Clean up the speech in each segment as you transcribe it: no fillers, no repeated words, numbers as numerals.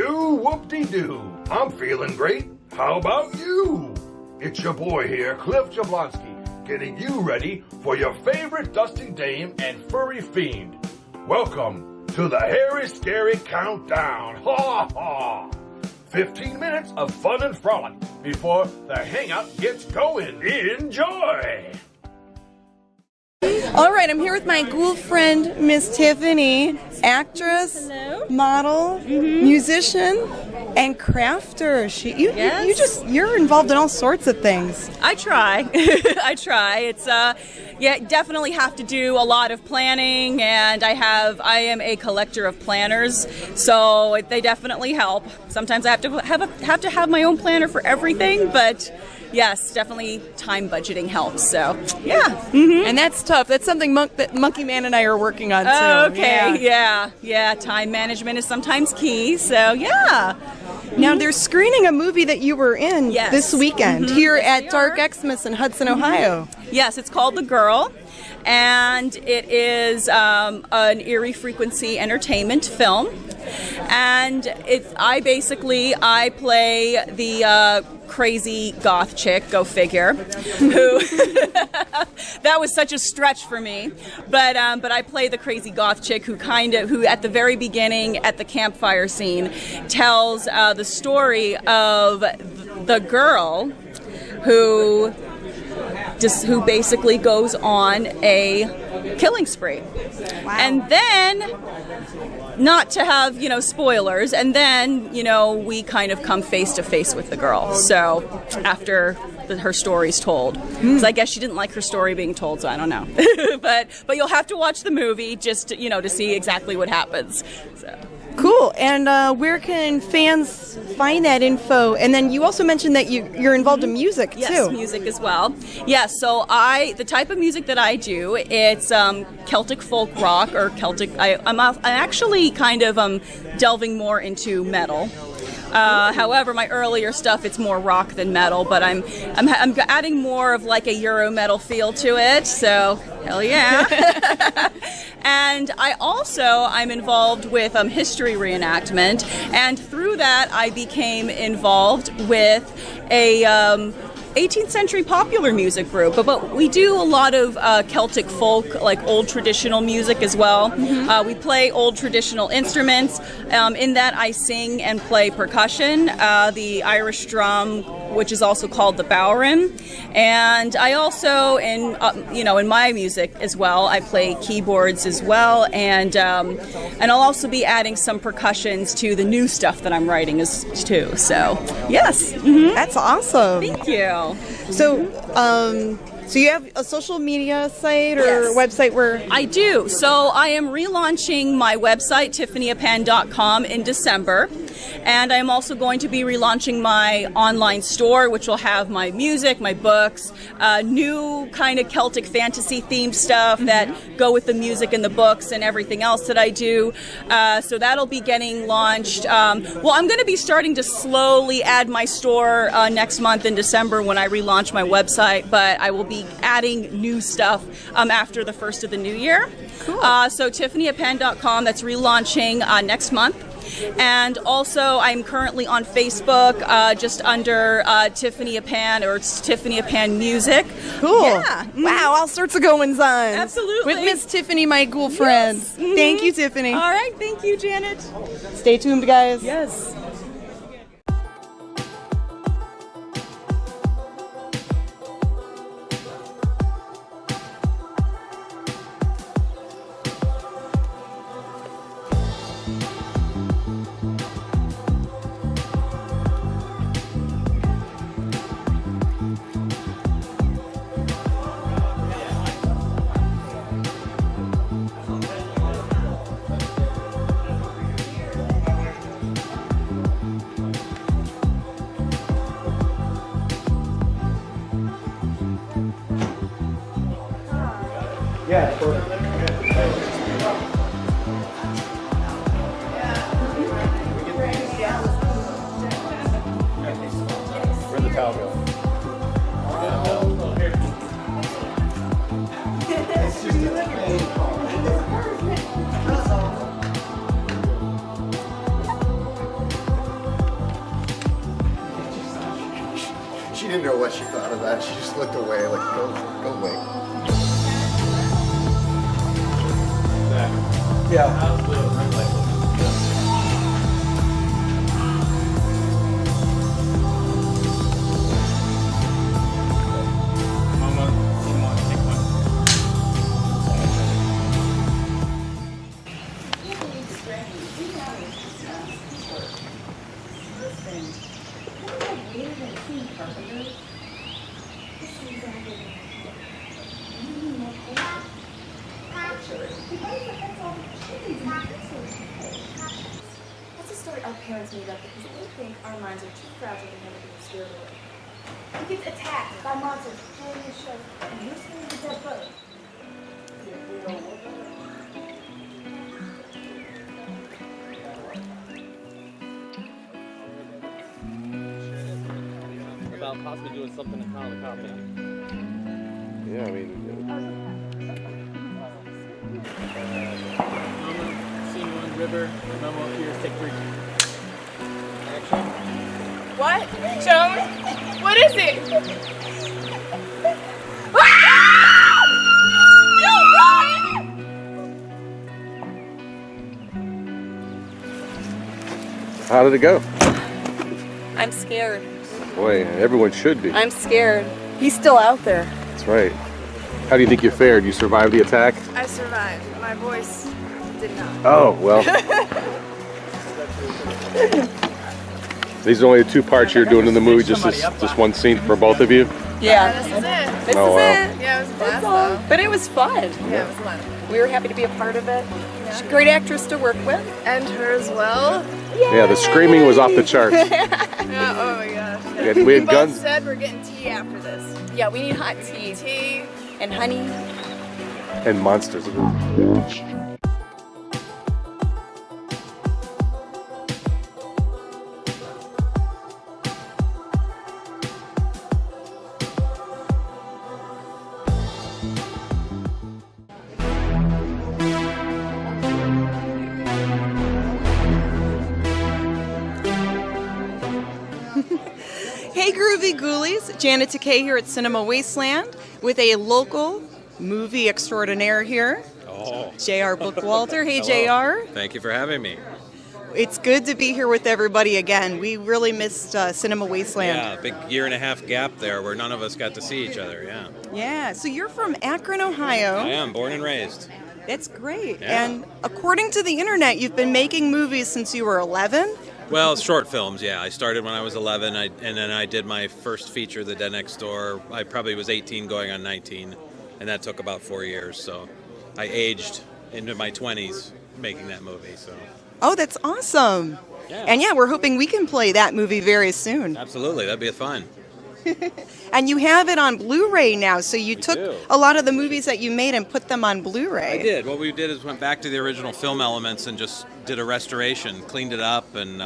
Whoop-de-doo, whoop-de-doo. I'm feeling great. How about you? It's your boy here, Cliff Jablonski, getting you ready for your favorite dusty dame and furry fiend. Welcome to the Hairy Scary Countdown. Ha ha! 15 minutes of fun and frolic before the hangout gets going. Enjoy! All right, I'm here with my ghoul friend, Miss Tiffany, actress, Hello. model, musician, and crafter. You're involved in all sorts of things. I try. I try. It's definitely have to do a lot of planning, and I am a collector of planners, so they definitely help. Sometimes I have to have my own planner for everything, but yes, definitely time budgeting helps. So yeah, And that's tough. That's something that Monkey Man and I are working on too. Oh, okay, yeah. Time management is sometimes key. So yeah. Now they're screening a movie that you were in this weekend here at Dark Xmas in Hudson, Ohio. Yes, it's called The Girl, and it is an Eerie Frequency entertainment film. And I play the crazy goth chick, go figure, who that was such a stretch for me, but I play the crazy goth chick who at the very beginning at the campfire scene tells the story of the girl who basically goes on a killing spree. Wow. And then, not to have, spoilers, and then, we kind of come face to face with the girl. So, after her story's told. Because I guess she didn't like her story being told, so I don't know. but you'll have to watch the movie just to see exactly what happens. So. Cool. And where can fans find that info? And then you also mentioned that you're involved in music too. Yes, music as well. Yes, so the type of music that I do, it's Celtic folk rock or Celtic. I'm actually kind of delving more into metal. However, my earlier stuff, it's more rock than metal, but I'm adding more of like a Euro metal feel to it. So hell yeah! And I'm involved with history reenactment, and through that I became involved with a 18th century popular music group, but we do a lot of Celtic folk, like old traditional music as well. We play old traditional instruments. In that I sing and play percussion, the Irish drum, which is also called the bowrim, and I also in my music as well, I play keyboards as well, and I'll also be adding some percussions to the new stuff that I'm writing too. So yes, That's awesome. Thank you. So you have a social media site or website where... I do. So I am relaunching my website, tiffanyApan.com, in December. And I'm also going to be relaunching my online store, which will have my music, my books, new kind of Celtic fantasy themed stuff that go with the music and the books and everything else that I do. So that'll be getting launched. I'm going to be starting to slowly add my store next month in December when I relaunch my website, but I will be adding new stuff after the first of the new year. Cool. So tiffanyApan.com, that's relaunching next month. And also, I'm currently on Facebook, just under Tiffany Apan, or it's Tiffany Apan Music. Cool. Yeah. Wow, all sorts of goings on. Absolutely. With Miss Tiffany, my ghoul friend. Yes. Thank you, Tiffany. All right, thank you, Janet. Stay tuned, guys. Yes. Yeah, it's perfect. Where'd the towel go? know what she thought of that. She just looked away, like, go away. Yeah. How's the red light looking? Mama, take one. That's a story our parents made up because they think our minds are too fragile to never be scared away. He gets attacked by monsters during his show, and you're scared of a dead bird. About possibly doing something in Colin Cop. Yeah, I mean, Scene one, river, memo up here, take 3. Action. What? Show me. What is it? How did it go? I'm scared. Boy, everyone should be. I'm scared. He's still out there. That's right. How do you think you fared? You survived the attack? I survived. My voice did not. Oh, well. These are only the 2 parts you're doing in the movie, just one scene for both of you? Yeah. This is it. This Oh, is wow. it. Yeah, it was a blast That's all. though. But it was fun. Yeah, it was fun. We were happy to be a part of it. She's a great actress to work with. And her as well. Yeah, the screaming was off the charts. Yeah, oh my gosh. Yeah. We had both guns. said we're getting tea after this. Yeah, we need hot tea. Tea. And honey. And monsters. Hey Groovy Ghoulies, Janet Takei here at Cinema Wasteland with a local movie extraordinaire here. Oh. JR Bookwalter. Hey Hello. JR. Thank you for having me. It's good to be here with everybody again. We really missed Cinema Wasteland. Yeah, big 1.5 year gap there where none of us got to see each other, yeah. Yeah, so you're from Akron, Ohio. I am, born and raised. That's great. Yeah. And according to the internet, you've been making movies since you were 11? Well, short films, yeah. I started when I was 11, and then I did my first feature, The Dead Next Door. I probably was 18 going on 19, and that took about 4 years. So I aged into my 20s making that movie, so. Oh, that's awesome. Yeah. And yeah, we're hoping we can play that movie very soon. Absolutely, that'd be fun. And you have it on Blu-ray now, so you took do. a lot of the movies that you made and put them on Blu-ray. I did. What we did is went back to the original film elements and just did a restoration, cleaned it up, and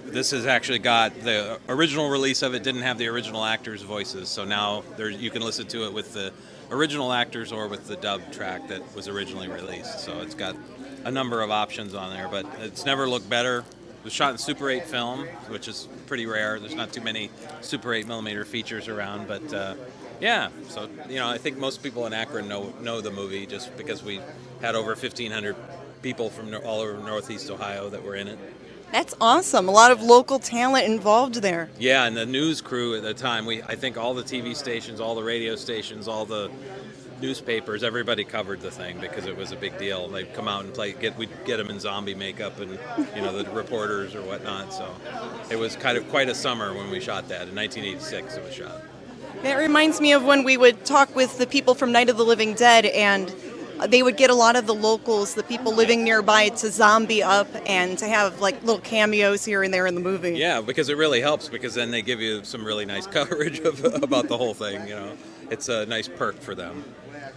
this has actually got the original release of it didn't have the original actors' voices, so now you can listen to it with the original actors or with the dub track that was originally released. So it's got a number of options on there, but it's never looked better. It was shot in Super 8 film, which is pretty rare. There's not too many Super 8 millimeter features around, but yeah. So I think most people in Akron know the movie just because we had over 1,500 people from all over Northeast Ohio that were in it. That's awesome. A lot of local talent involved there. Yeah, and the news crew at the time, I think all the TV stations, all the radio stations, all the newspapers, everybody covered the thing because it was a big deal. They'd come out and we'd get them in zombie makeup and, the reporters or whatnot. So it was kind of quite a summer when we shot that. In 1986 it was shot. That reminds me of when we would talk with the people from Night of the Living Dead, and they would get a lot of the locals, the people living nearby, to zombie up and to have like little cameos here and there in the movie. Yeah, because it really helps because then they give you some really nice coverage about the whole thing. It's a nice perk for them.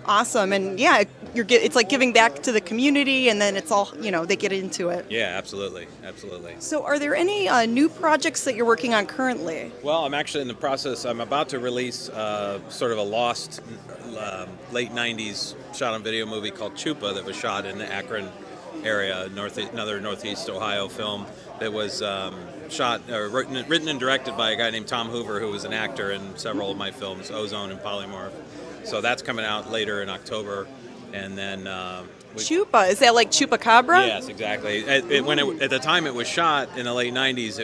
Awesome. And yeah, it's like giving back to the community, and then it's all, they get into it. Yeah, absolutely. Absolutely. So are there any new projects that you're working on currently? Well, I'm actually in the process. I'm about to release sort of a lost late 90s shot on video movie called Chupa that was shot in the Akron area, another Northeast Ohio film that was written and directed by a guy named Tom Hoover, who was an actor in several of my films, Ozone and Polymorph. So that's coming out later in October, and then Chupa, is that like Chupacabra? Yes, exactly. At the time it was shot in the late '90s,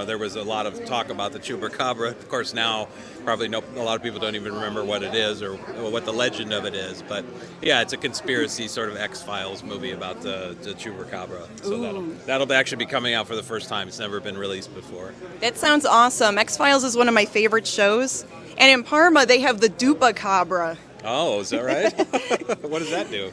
there was a lot of talk about the Chupacabra. Of course, now probably a lot of people don't even remember what it is or what the legend of it is. But yeah, it's a conspiracy sort of X-Files movie about the Chupacabra. So that'll actually be coming out for the first time. It's never been released before. That sounds awesome. X-Files is one of my favorite shows. And in Parma, they have the Dupacabra. Oh, is that right? What does that do?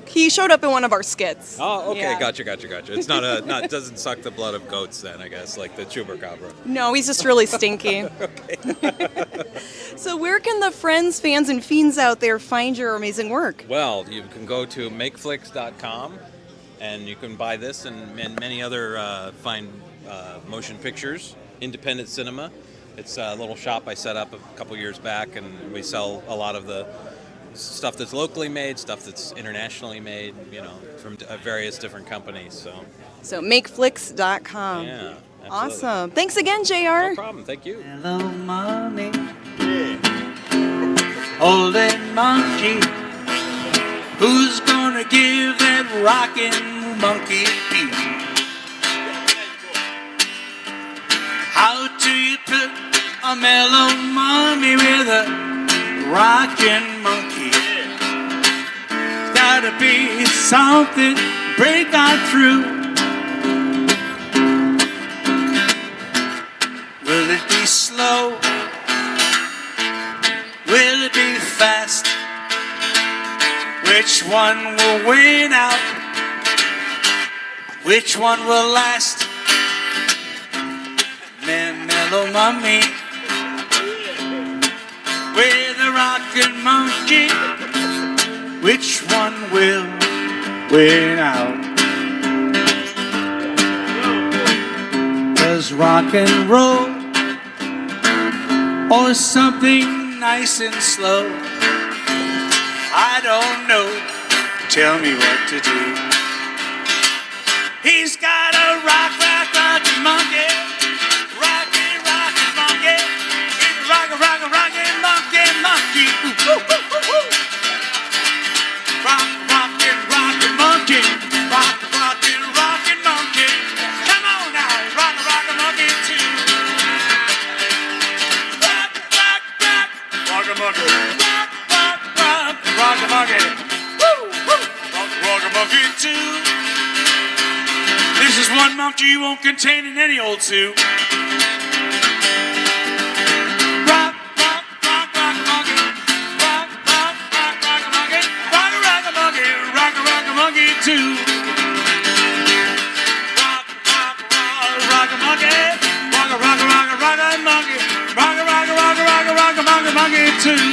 He showed up in one of our skits. Oh, okay, Yeah. gotcha. It's it doesn't suck the blood of goats then, I guess, like the Chupacabra. No, he's just really stinky. So where can the friends, fans, and fiends out there find your amazing work? Well, you can go to makeflix.com and you can buy this and many other fine motion pictures, independent cinema. It's a little shop I set up a couple years back, and we sell a lot of the stuff that's locally made, stuff that's internationally made, from various different companies. So makeflix.com. Yeah, absolutely. Awesome. Thanks again, JR. No problem. Thank you. Hello, mommy. Holding monkey. Who's gonna give that rockin' monkey a beat? How do you put a mellow mommy with a rockin' monkey? Gotta be something break on through. Will it be slow? Will it be fast? Which one will win out? Which one will last? Mellow mommy with a rockin' monkey. Which one will win out? Does rock and roll or something nice and slow? I don't know. Tell me what to do. He's got a rockin' monkey. Rockin' monkey. He's a rockin' monkey. Ooh, ooh, ooh, ooh. Rockin' monkey. Rockin' monkey. Come on now, rockin' monkey too. Rockin' monkey. Rockin' monkey. Woo, woo. Rockin' monkey too. This is one monkey you won't contain in any old zoo. Rock monkey. Rock monkey. Rock monkey too. Rock monkey. Rock monkey too. Rock monkey. Rock monkey too.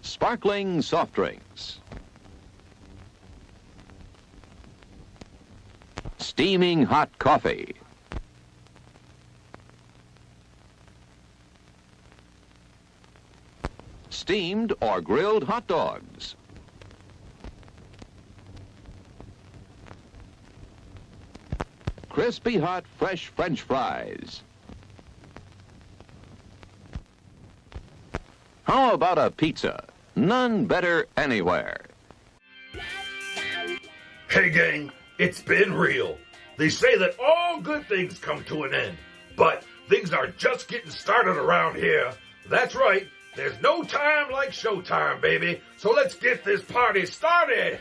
Sparkling soft drinks. Steaming hot coffee. Steamed or grilled hot dogs. Crispy hot fresh French fries. How about a pizza? None better anywhere. Hey gang, it's been real. They say that all good things come to an end, but things are just getting started around here. That's right, there's no time like showtime, baby. So let's get this party started.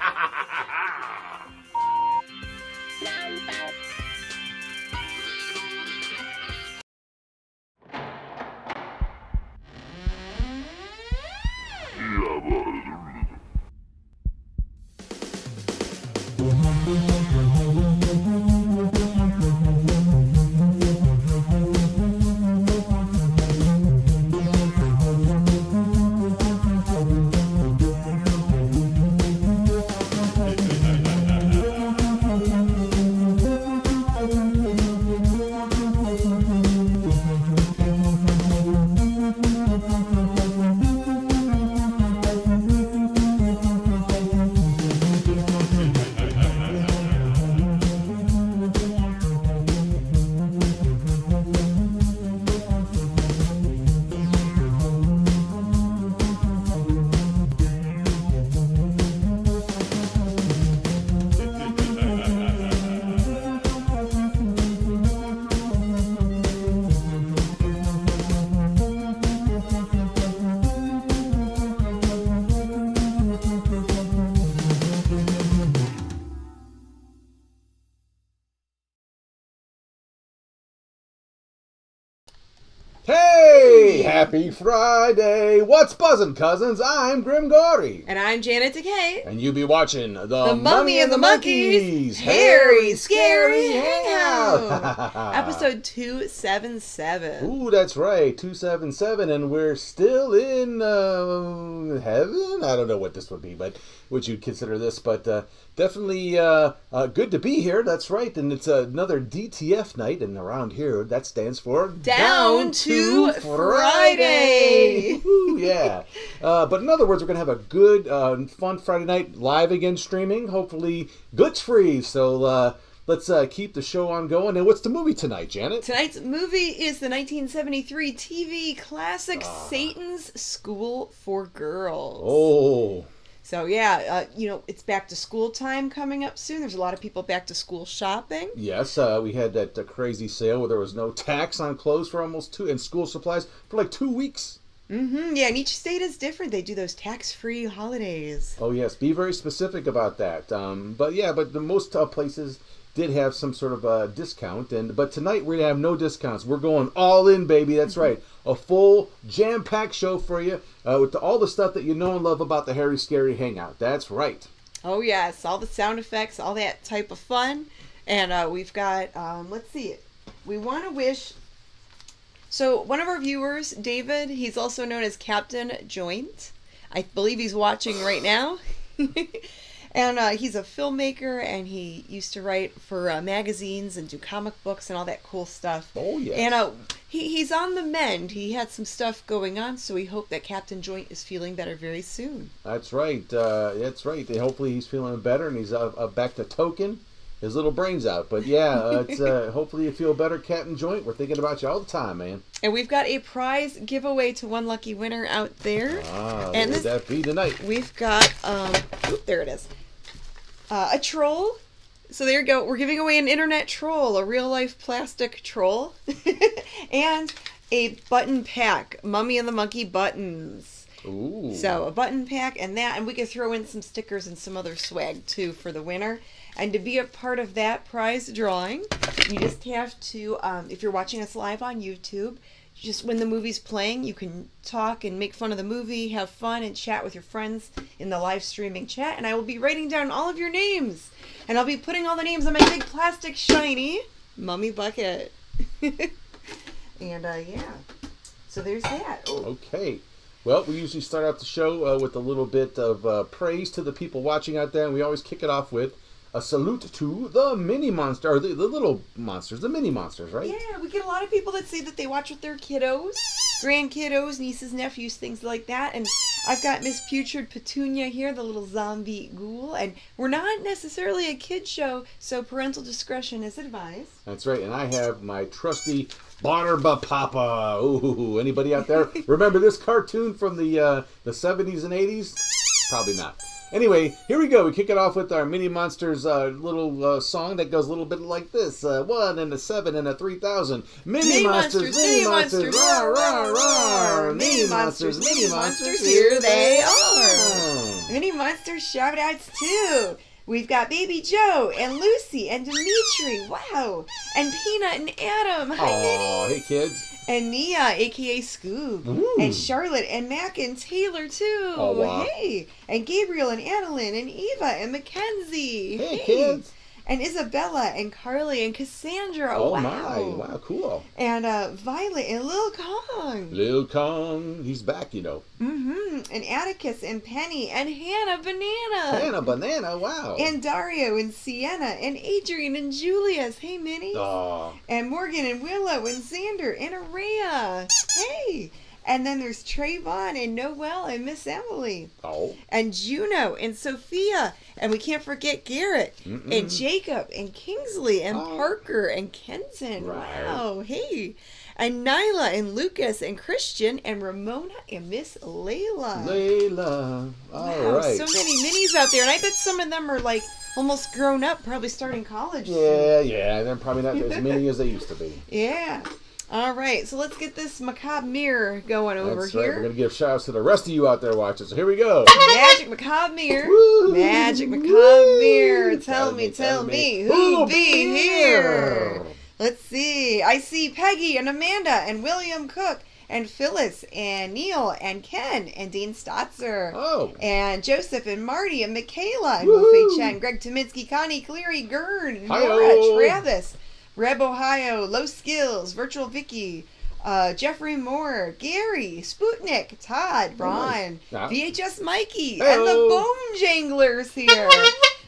Happy Friday! What's buzzin', cousins? I'm Grim Gory. And I'm Janet Decay. And you be watching The Mummy and the Monkeys Hairy Scary Hangout. Episode 277. Ooh, that's right, 277, and we're still in heaven? I don't know what this would be, but would you consider this? But definitely good to be here, that's right. And it's another DTF night, and around here, that stands for Down to Friday. Woo, yeah. But in other words, we're going to have a good, fun Friday night live again streaming, hopefully glitch-free. So let's keep the show on going. And what's the movie tonight, Janet? Tonight's movie is the 1973 TV classic Satan's School for Girls. Oh. So yeah, it's back to school time coming up soon. There's a lot of people back to school shopping. Yes, we had that crazy sale where there was no tax on clothes for almost and school supplies for like 2 weeks. Mm-hmm. Yeah, and each state is different. They do those tax-free holidays. Oh yes, be very specific about that. But the most places did have some sort of discount, but tonight we're gonna have no discounts. We're going all in, baby. That's right, a full jam-packed show for you with all the stuff that you know and love about the Hairy Scary Hangout. That's right. Oh yes, all the sound effects, all that type of fun, and we've got. Let's see, we want to wish. So one of our viewers, David, he's also known as Captain Joint. I believe he's watching right now. And he's a filmmaker, and he used to write for magazines and do comic books and all that cool stuff. Oh, yes. And he's on the mend. He had some stuff going on, so we hope that Captain Joint is feeling better very soon. That's right. That's right. Hopefully he's feeling better, and he's back to token his little brains out. But yeah, it's hopefully you feel better, Captain Joint. We're thinking about you all the time, man. And we've got a prize giveaway to one lucky winner out there. And what would that be tonight? We've got, there it is. A troll. So there you go. We're giving away an internet troll, a real-life plastic troll. And a button pack, Mummy and the Monkey buttons. Ooh. So a button pack and that, and we could throw in some stickers and some other swag too for the winner. And to be a part of that prize drawing, you just have to, if you're watching us live on YouTube, just when the movie's playing, you can talk and make fun of the movie, have fun, and chat with your friends in the live streaming chat. And I will be writing down all of your names. And I'll be putting all the names on my big plastic shiny mummy bucket. And, yeah. So there's that. Oh. Okay. Well, we usually start out the show with a little bit of praise to the people watching out there. And we always kick it off with a salute to the mini monster, or the little monsters, the mini monsters, right? Yeah, we get a lot of people that say that they watch with their kiddos, grandkiddos, nieces, nephews, things like that. And I've got Miss Putrid Petunia here, the little zombie ghoul. And we're not necessarily a kid show, so parental discretion is advised. That's right. And I have my trusty Barba Papa. Ooh, anybody out there remember this cartoon from the 70s and 80s? Probably not. Anyway, here we go. We kick it off with our Mini Monsters little song that goes a little bit like this. 1 and a 7 and a 3,000. Mini Monsters, Mini Monsters, rawr, rawr, rawr. Mini Monsters, here they are. Mini Monsters shout outs too. We've got Baby Joe and Lucy and Dimitri. Wow. And Peanut and Adam. Hi, Aw, hey kids. And Nia, a.k.a. Scoob. Ooh. And Charlotte and Mac and Taylor, too. Oh, wow. Hey. And Gabriel and Annalyn and Eva and Mackenzie. Hey, kids. And Isabella and Carly and Cassandra. Oh, wow. my. Wow, cool. And Violet and Lil Kong. Lil Kong. He's back, you know. Mm-hmm. And Atticus and Penny and Hannah Banana. Hannah Banana, wow. And Dario and Sienna and Adrian and Julius. Hey, Minnie. Aw. And Morgan and Willow and Xander and Araya. Hey. And then there's Trayvon and Noelle and Miss Emily. Oh. And Juno and Sophia. And we can't forget Garrett. Mm-mm. And Jacob and Kingsley and Parker and Kenton. Right. Wow. Hey. And Nyla and Lucas and Christian and Ramona and Miss Layla. Layla. All right. So many minis out there. And I bet some of them are like almost grown up, probably starting college. Yeah. They're probably not as many as they used to be. Yeah. All right, so let's get this macabre mirror going over That's here. Right. We're going to give shout-outs to the rest of you out there watching. So here we go. Magic macabre mirror. Woo! Magic macabre mirror. Tell me, who be here? Let's see. I see Peggy and Amanda and William Cook and Phyllis, and Neil, and Ken, and Dean Stotzer. Oh. And Joseph, and Marty, and Michaela, and Woo-hoo. Wolfie Chen, Greg Tominski, Connie, Cleary, Gern, Nora, Hi-yo. Travis, Reb Ohio, Low Skills, Virtual Vicky, Jeffrey Moore, Gary, Sputnik, Todd, Ron, Yeah. VHS Mikey, Hey-o. and the Bone Janglers here.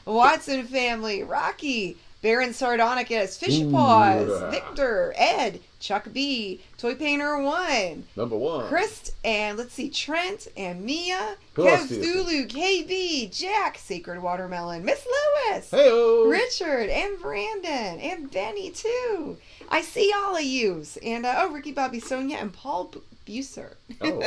Watson family, Rocky, Baron Sardonicus, Fish Paws, Ooh. Victor, Ed, Chuck B, Toy Painter 1, Number 1. Chris, and let's see, Trent, and Mia, Who Kev else do you Thulu, KB, Jack, Sacred Watermelon, Miss Lewis, Hey-o. Richard, and Brandon, and Benny too. I see all of yous. And, Ricky Bobby Sonia, and Paul Buser. Oh.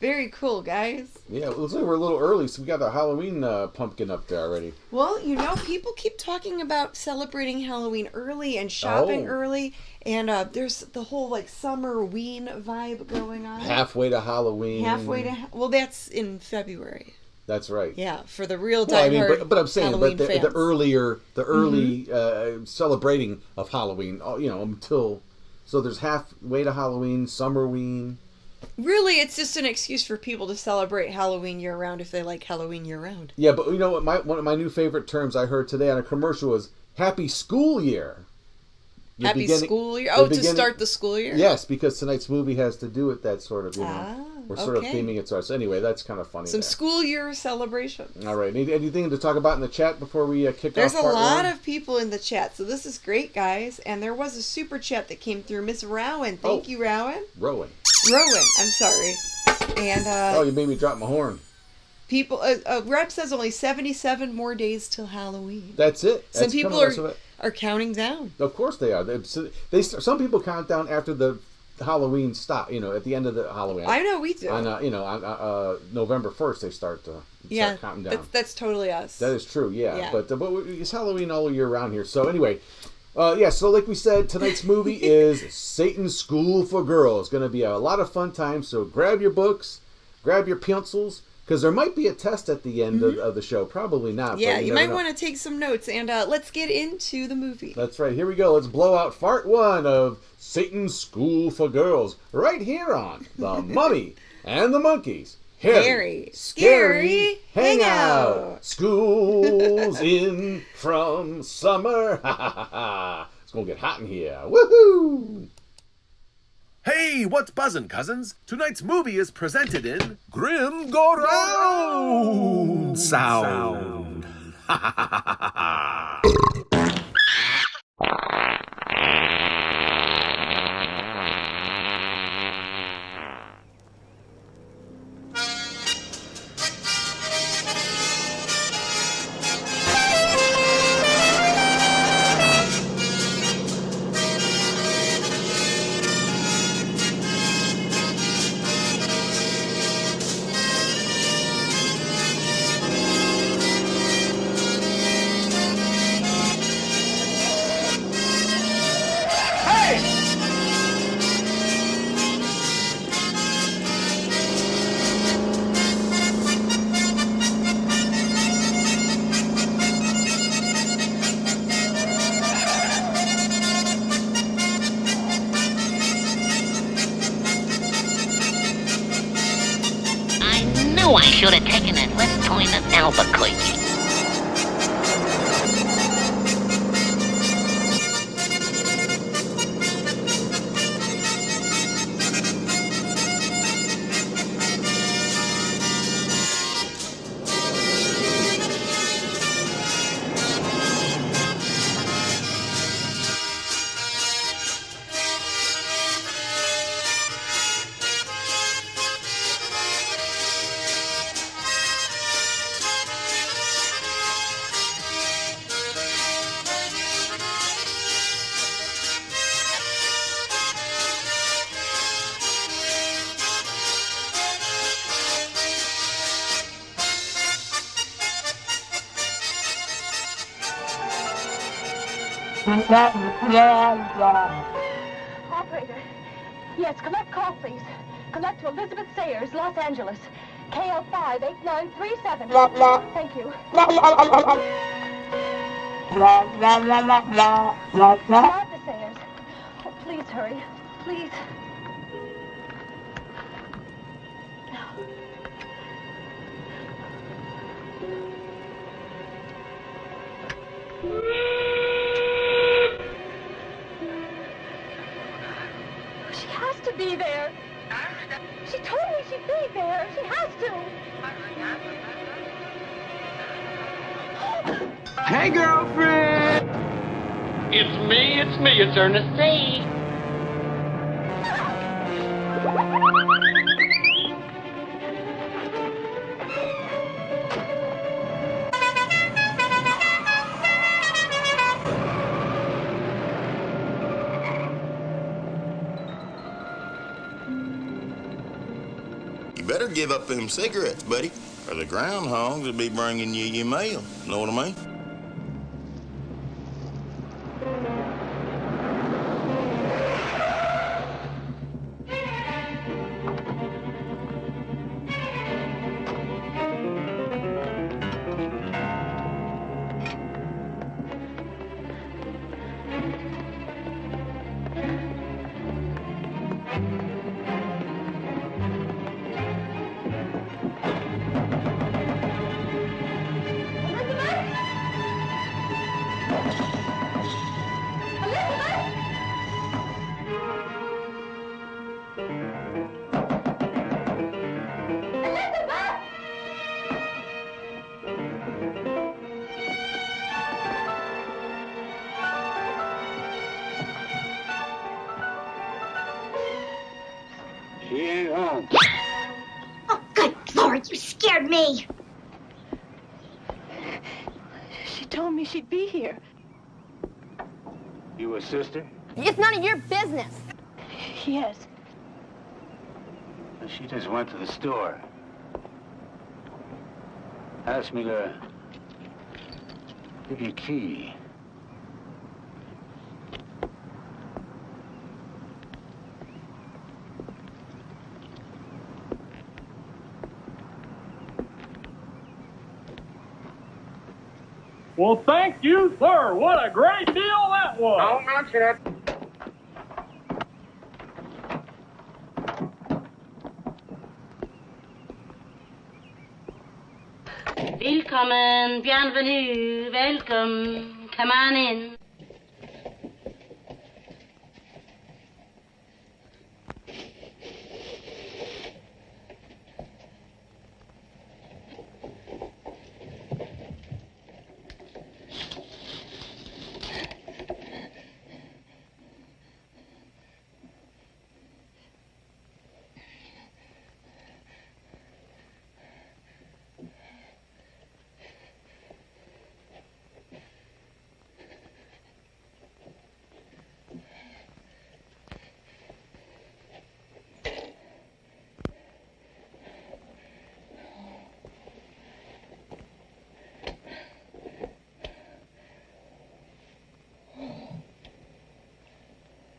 Very cool, guys. Yeah, it looks like we're a little early, so we got the Halloween pumpkin up there already. Well, you know, people keep talking about celebrating Halloween early and shopping Oh. early. And there's the whole, like, summer-ween vibe going on. Halfway to Halloween. Well, that's in February. That's right. Yeah, for the real Well, I mean, diehard but I'm saying, Halloween but the fans. early celebrating of Halloween, until, so there's halfway to Halloween, summerween. Really, it's just an excuse for people to celebrate Halloween year-round if they like Halloween year-round. Yeah, but you know what? One of my new favorite terms I heard today on a commercial was "Happy School Year." Happy school year? Oh, to start the school year? Yes, because tonight's movie has to do with that sort of, we're sort of okay. theming it to us. Anyway, that's kind of funny. Some there. school year celebrations. All right. Anything to talk about in the chat before we kick There's off a part lot one? of people in the chat, so this is great, guys. And there was a super chat that came through. Miss Rowan. Thank you, Rowan. Rowan. I'm sorry. And oh, you made me drop my horn. people, Rep says only 77 more days till Halloween. That's it. Some That's people are counting down. Of course they are. Some people count down after the Halloween stop. At the end of the Halloween. I know we do. On November 1st they start counting down. That's totally us. That is true. Yeah. Yeah. But it's Halloween all year round here. So anyway. So like we said, tonight's movie is Satan's School for Girls. Going to be a lot of fun time, so grab your books, grab your pencils, because there might be a test at the end of the show. Probably not. Yeah, but you might want to take some notes, and let's get into the movie. That's right. Here we go. Let's blow out part 1 of Satan's School for Girls, right here on The Mummy and the Monkeys. Harry, scary, hangout. School's in from summer. It's gonna get hot in here. Woohoo! Hey, what's buzzin', cousins? Tonight's movie is presented in Grim Go Round Sound. I should have taken a left turn at Albuquerque. Operator. Yes, collect call, please. Collect to Elizabeth Sayers, Los Angeles. KL58937. Thank you. Martha Sayers. Oh, please hurry. Please. She has to be there. She told me she'd be there. She has to. Hey, girlfriend! It's me, it's Ernestine. You better give up them cigarettes, buddy, or the groundhogs will be bringing you your mail. Know what I mean? She ain't home. Oh, good Lord, you scared me. She told me she'd be here. You a sister? It's none of your business. Yes. She just went to the store. Asked me to give you a key. Well, thank you, sir. What a great deal that was. Don't mention it. Willkommen, bienvenue, welcome. Come on in.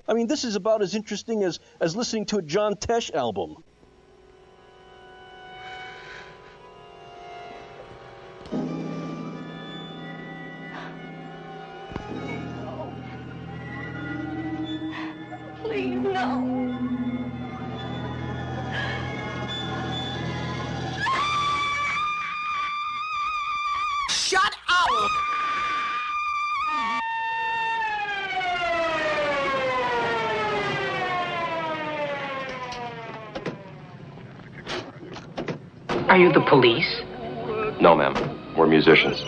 I mean, this is about as interesting as listening to a John Tesh album. Please, no. Shut up! Are you the police? No, ma'am. We're musicians.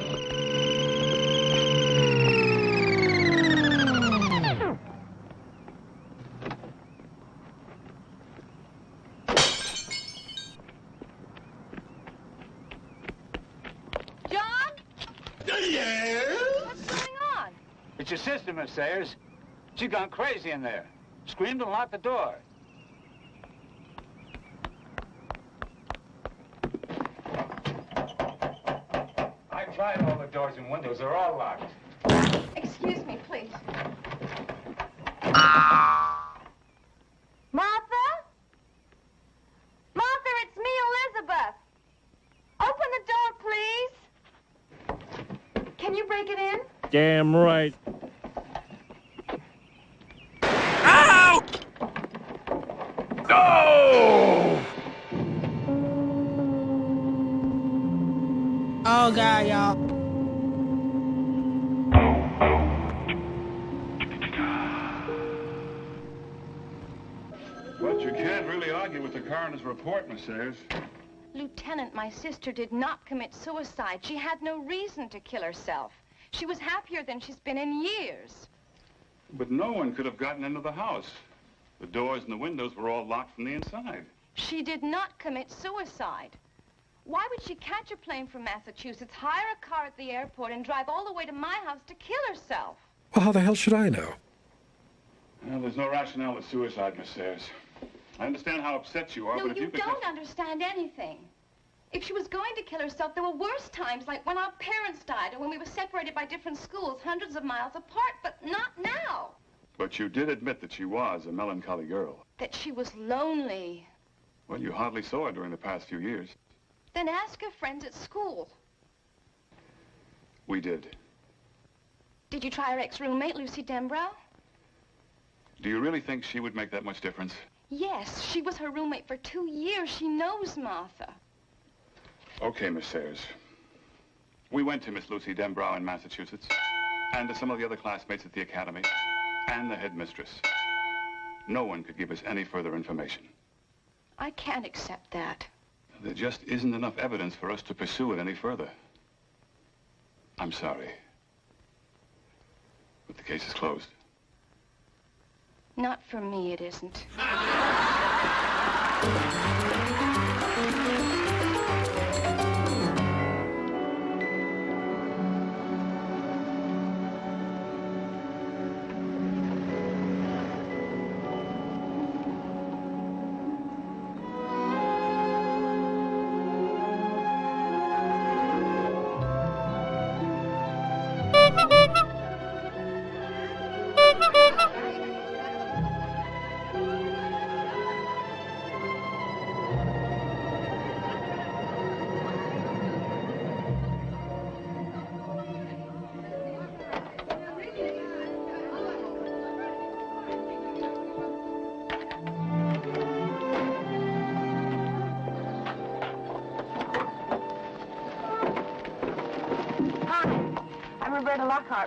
It's your sister, Miss Sayers. She's gone crazy in there. Screamed and locked the door. I tried all the doors and windows. They're all locked. Excuse me, please. Martha? Martha, it's me, Elizabeth. Open the door, please. Can you break it in? Damn right. No! Oh, God, y'all. really argue with the coroner's report, Miss Sayers. Lieutenant, my sister did not commit suicide. She had no reason to kill herself. She was happier than she's been in years. But no one could have gotten into the house. The doors and the windows were all locked from the inside. She did not commit suicide. Why would she catch a plane from Massachusetts, hire a car at the airport, and drive all the way to my house to kill herself? Well, how the hell should I know? Well, there's no rationale to suicide, Miss Sayers. I understand how upset you are, No, but if you you could don't understand anything. If she was going to kill herself, there were worse times, like when our parents died or when we were separated by different schools, hundreds of miles apart, but not now. But you did admit that she was a melancholy girl. That she was lonely. Well, you hardly saw her during the past few years. Then ask her friends at school. We did. Did you try her ex-roommate, Lucy Dembrow? Do you really think she would make that much difference? Yes, she was her roommate for 2 years. She knows Martha. Okay, Miss Sayers. We went to Miss Lucy Dembrow in Massachusetts, and to some of the other classmates at the academy, and the headmistress. No one could give us any further information. I can't accept that. There just isn't enough evidence for us to pursue it any further. I'm sorry. But the case is closed. Not for me, it isn't.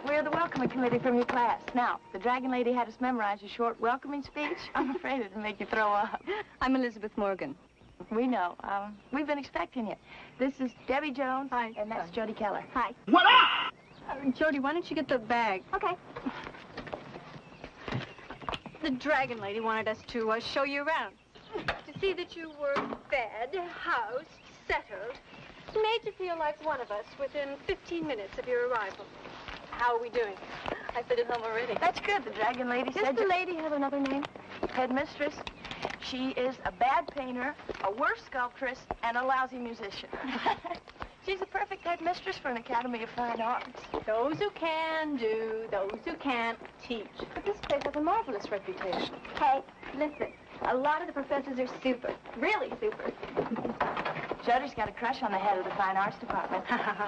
We're the welcoming committee from your class. Now, the Dragon Lady had us memorize a short welcoming speech. I'm afraid it'll make you throw up. I'm Elizabeth Morgan. We know. We've been expecting you. This is Debbie Jones. Hi. And that's Jody Keller. Hi. What up? Jody, why don't you get the bag? Okay. The Dragon Lady wanted us to show you around. To see that you were fed, housed, settled. Made you feel like one of us within 15 minutes of your arrival. How are we doing? I fitted home already. That's good. The Dragon Lady said... Does the lady have another name? Headmistress. She is a bad painter, a worse sculptress, and a lousy musician. She's a perfect headmistress for an Academy of Fine Arts. Those who can do, those who can't teach. But this place has a marvelous reputation. Hey, listen. A lot of the professors are super. Really super. Jody's got a crush on the head of the Fine Arts Department.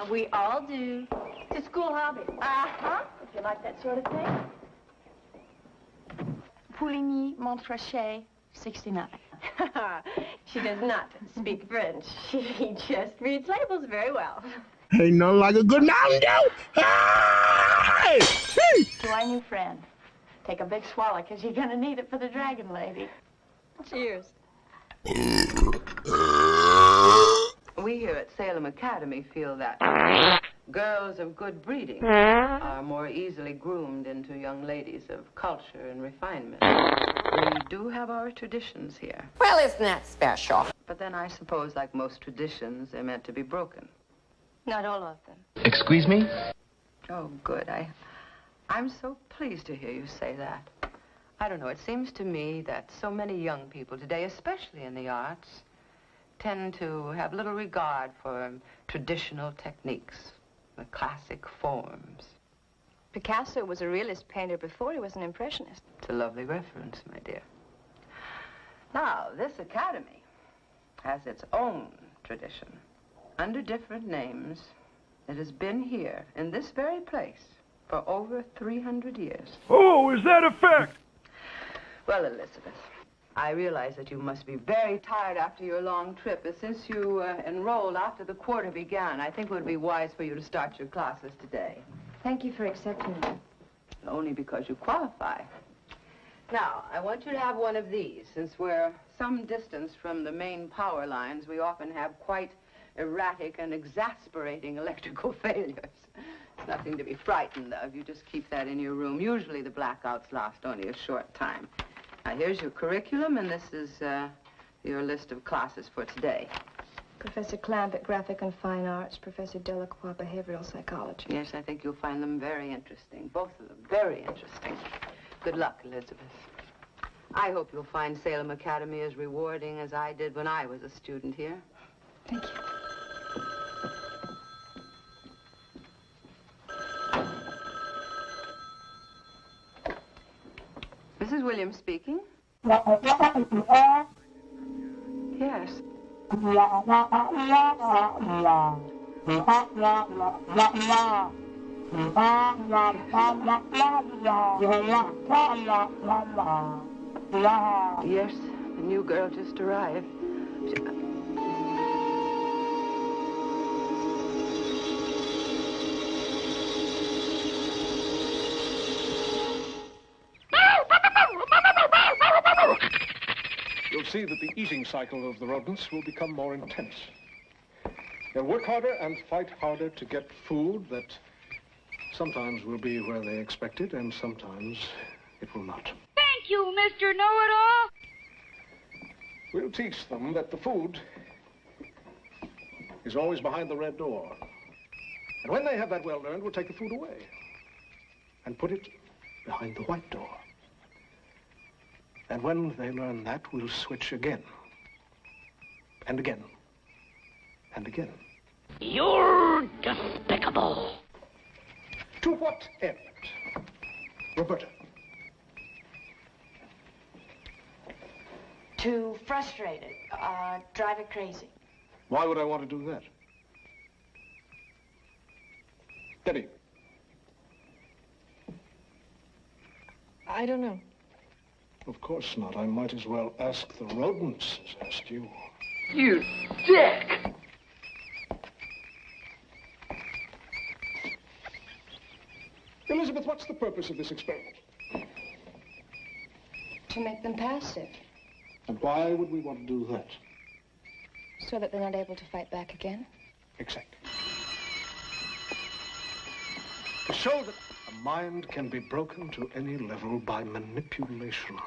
We all do. It's a school hobby. Uh-huh. If you like that sort of thing. Pouligny, Montrachet, 69. She does not speak French. She just reads labels very well. Ain't nothing like a good Mountain Dew. Hey! To our new friend. Take a big swallow, because you're going to need it for the Dragon Lady. Cheers. We here at Salem Academy feel that girls of good breeding are more easily groomed into young ladies of culture and refinement. We do have our traditions here. Well, isn't that special? But then I suppose, like most traditions, they're meant to be broken. Not all of them. Excuse me? Oh, good. I'm so pleased to hear you say that. I don't know, it seems to me that so many young people today, especially in the arts, tend to have little regard for traditional techniques, the classic forms. Picasso was a realist painter before he was an impressionist. It's a lovely reference, my dear. Now, this academy has its own tradition. Under different names, it has been here, in this very place, for over 300 years. Oh, is that a fact? Well, Elizabeth, I realize that you must be very tired after your long trip, but since you enrolled after the quarter began, I think it would be wise for you to start your classes today. Thank you for accepting me. Only because you qualify. Now, I want you to have one of these. Since we're some distance from the main power lines, we often have quite erratic and exasperating electrical failures. It's nothing to be frightened of. You just keep that in your room. Usually the blackouts last only a short time. Now, here's your curriculum, and this is your list of classes for today. Professor Clampett, Graphic and Fine Arts, Professor Delacroix, Behavioral Psychology. Yes, I think you'll find them very interesting. Both of them very interesting. Good luck, Elizabeth. I hope you'll find Salem Academy as rewarding as I did when I was a student here. Thank you. Mrs. Williams speaking. Yes. Yes, the new girl just arrived. You'll see that the eating cycle of the rodents will become more intense. They'll work harder and fight harder to get food that sometimes will be where they expect it, and sometimes it will not. Thank you, Mr. Know-It-All. We'll teach them that the food is always behind the red door. And when they have that well learned, we'll take the food away and put it behind the white door. And when they learn that, we'll switch again. And again. And again. You're despicable. To what end? Roberta. To frustrate it, drive it crazy. Why would I want to do that? Debbie. I don't know. Of course not. I might as well ask the rodents as ask you. You dick! Elizabeth, what's the purpose of this experiment? To make them passive, And why would we want to do that? so that they're not able to fight back again. Exactly. To show that a mind can be broken to any level by manipulation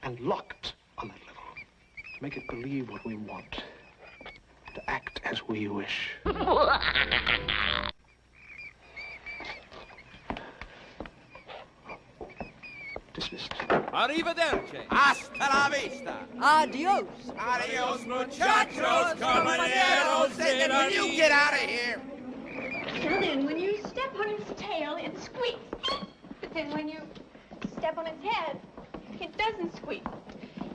and locked on that level. To make it believe what we want. To act as we wish. Dismissed. Arrivederci. Hasta la vista. Adios. Adios, muchachos, compañeros. Will you get out of here? So then, when you step on its tail, it squeaks. But then when you step on its head, it doesn't squeak.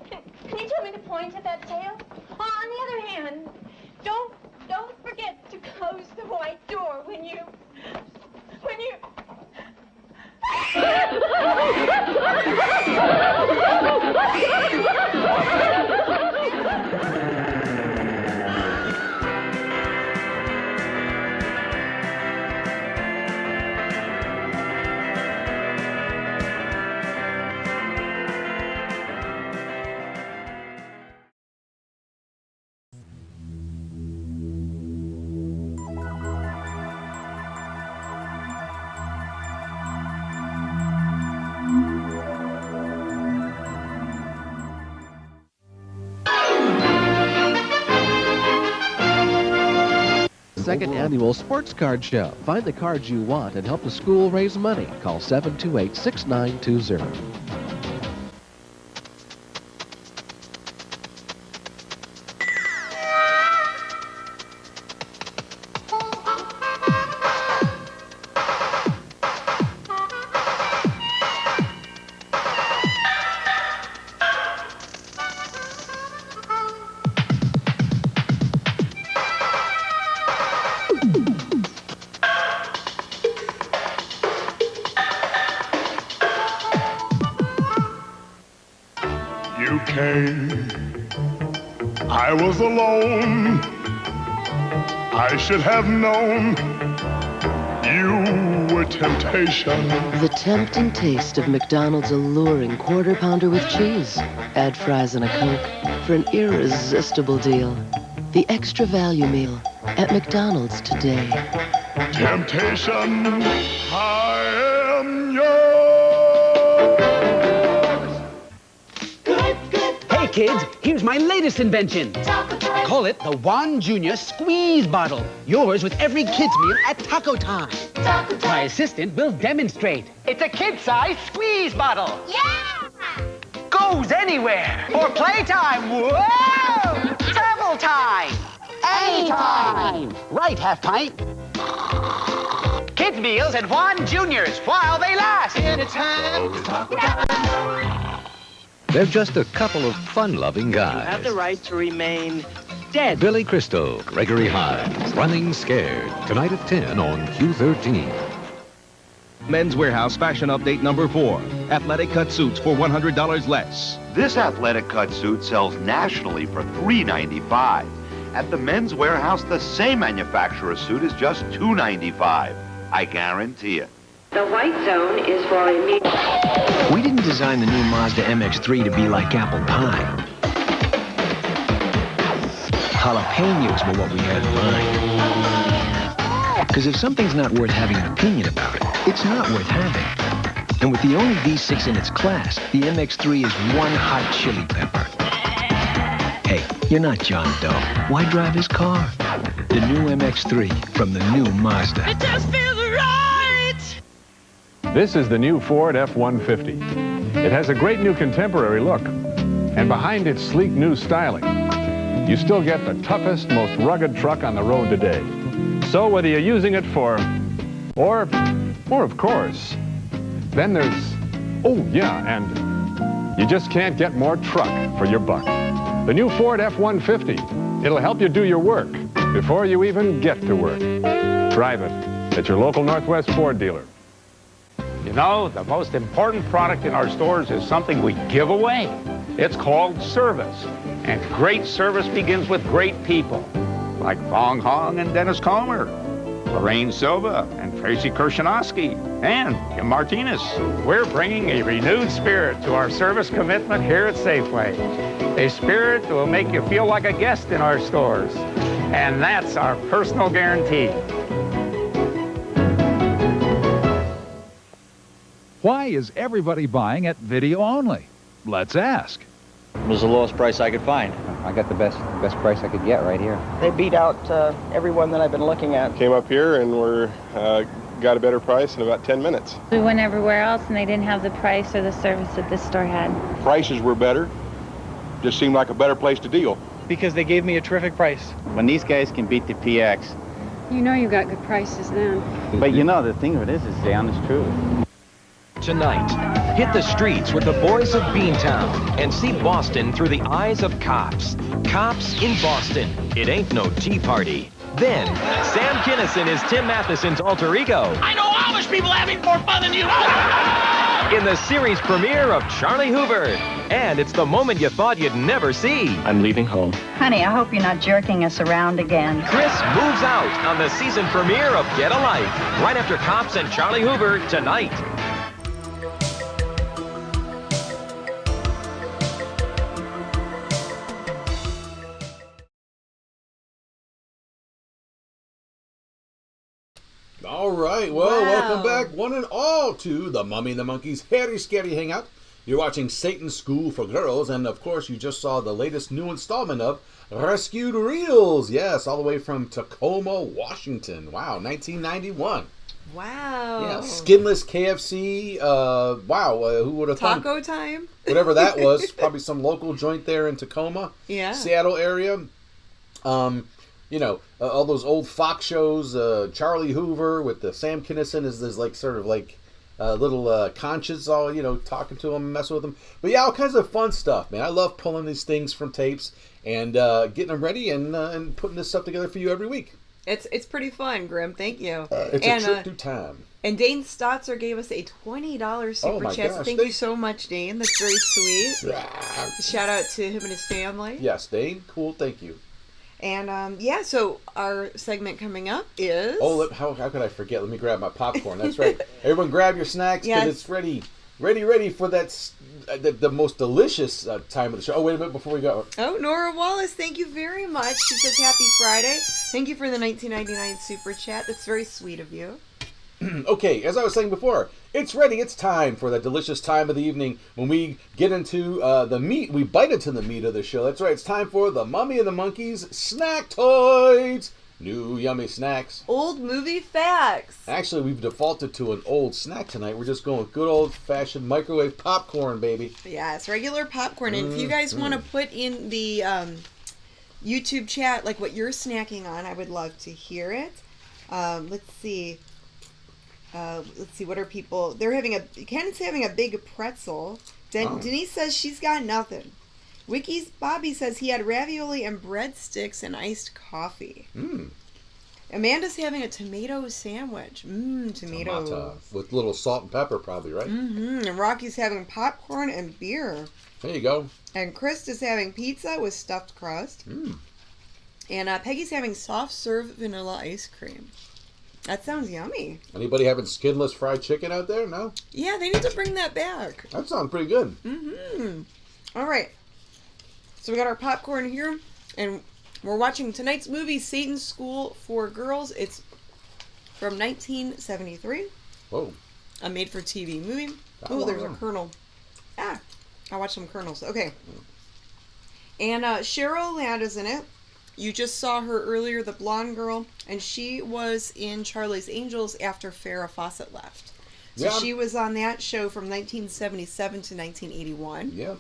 Can you tell me the point of that tail? Oh, on the other hand, don't forget to close the white door when you... Second annual sports card show. Find the cards you want and help the school raise money. Call 728-6920. You came, I was alone. I should have known You were temptation. The tempting taste of McDonald's alluring quarter pounder with cheese. Add fries and a Coke for an irresistible deal. The extra value meal at McDonald's today. Temptation, I am yours. Hey kids, here's my latest invention. Call it the Juan Jr. Squeeze Bottle. Yours with every kid's meal at taco time. My assistant will demonstrate. It's a kid-sized squeeze bottle. Yeah! Goes anywhere. For playtime. Whoa! Travel time. Anytime. Right, half pint. Kids meals at Juan Jr.'s while they last. Anytime. Taco time. They're just a couple of fun-loving guys. Have the right to remain dead. Billy Crystal, Gregory Hines, Running Scared. Tonight at 10 on Q13. Men's Warehouse Fashion Update number 4. Athletic cut suits for $100 less. This athletic cut suit sells nationally for $3.95. At the Men's Warehouse, the same manufacturer suit is just $2.95. I guarantee it. The white zone is for immediate. We didn't design the new Mazda MX-3 to be like apple pie. Jalapenos were what we had in mind. Because if something's not worth having an opinion about it, it's not worth having. And with the only V6 in its class, the MX-3 is one hot chili pepper. Hey, you're not John Doe. Why drive his car? The new MX-3 from the new Mazda. It just feels right! This is the new Ford F-150. It has a great new contemporary look, and behind its sleek new styling, you still get the toughest, most rugged truck on the road today. So whether you're using it for, or of course, then there's, oh yeah, and you just can't get more truck for your buck. The new Ford F-150. It'll help you do your work before you even get to work. Drive it at your local Northwest Ford dealer. You know, the most important product in our stores is something we give away. It's called service. And great service begins with great people, like Fong Hong and Dennis Comer, Lorraine Silva and Tracy Kershanosky, and Kim Martinez. We're bringing a renewed spirit to our service commitment here at Safeway. A spirit that will make you feel like a guest in our stores. And that's our personal guarantee. Why is everybody buying at video only? Let's ask. It was the lowest price I could find. I got the best price I could get right here. They beat out everyone that I've been looking at. Came up here and got a better price in about 10 minutes. We went everywhere else and they didn't have the price or the service that this store had. Prices were better. Just seemed like a better place to deal. Because they gave me a terrific price. When these guys can beat the PX. You know you got good prices then. But you know, the thing of it is the honest truth. Tonight, hit the streets with the boys of Beantown and see Boston through the eyes of cops. Cops in Boston. It ain't no tea party. Then, Sam Kinison is Tim Matheson's alter ego. I know Amish people having more fun than you. In the series premiere of Charlie Hoover. And it's the moment you thought you'd never see. I'm leaving home. Honey, I hope you're not jerking us around again. Chris moves out on the season premiere of Get a Life. Right after Cops and Charlie Hoover tonight. All right, well, welcome back, one and all, to the Mummy and the Monkey's Hairy Scary Hangout. You're watching Satan's School for Girls, and of course, you just saw the latest new installment of Rescued Reels. Yes, all the way from Tacoma, Washington. Wow, 1991. Wow. Yeah, skinless KFC. Who would have thought? Taco time? Whatever that was. Probably some local joint there in Tacoma. Yeah. Seattle area. You know, all those old Fox shows, Charlie Hoover with the Sam Kinison is like sort of like little conscience, all, you know, talking to him, messing with him. But yeah, all kinds of fun stuff, man. I love pulling these things from tapes and getting them ready and putting this stuff together for you every week. It's pretty fun, Grim. Thank you. It's a trip through time. And Dane Stotzer gave us a $20 super chat. Gosh, Thank you so much, Dane. That's very sweet. Shout out to him and his family. Yes, Dane. Cool. Thank you. And yeah, so our segment coming up is... Oh, how could I forget? Let me grab my popcorn. That's right. Everyone grab your snacks because it's ready for the most delicious time of the show. Oh, wait a minute before we go. Oh, Nora Wallace, thank you very much. She says Happy Friday. Thank you for the $19.99 super chat. That's very sweet of you. Okay, as I was saying before, it's ready. It's time for that delicious time of the evening when we get into the meat. We bite into the meat of the show. That's right. It's time for the Mummy and the Monkeys Snack Toys. New yummy snacks. Old movie facts. Actually, we've defaulted to an old snack tonight. We're just going with good old-fashioned microwave popcorn, baby. Yeah, it's regular popcorn. And if you guys want to put in the YouTube chat like what you're snacking on, I would love to hear it. Let's see. What are people... Ken's having a big pretzel. Denise says she's got nothing. Wiki's Bobby says he had ravioli and breadsticks and iced coffee. Amanda's having a tomato sandwich. Tomatoes. Tomato. With little salt and pepper probably, right? And Rocky's having popcorn and beer. There you go. And Chris is having pizza with stuffed crust. And Peggy's having soft serve vanilla ice cream. That sounds yummy. Anybody having skinless fried chicken out there? No? Yeah, they need to bring that back. That sounds pretty good. All right. So we got our popcorn here, and we're watching tonight's movie, Satan's School for Girls. It's from 1973. Whoa. A made-for-TV movie. Oh, there's a kernel. I watched some kernels. Okay. And Cheryl Ladd is in it. You just saw her earlier, the blonde girl, and she was in Charlie's Angels after Farrah Fawcett left. So she was on that show from 1977 to 1981. Yeah.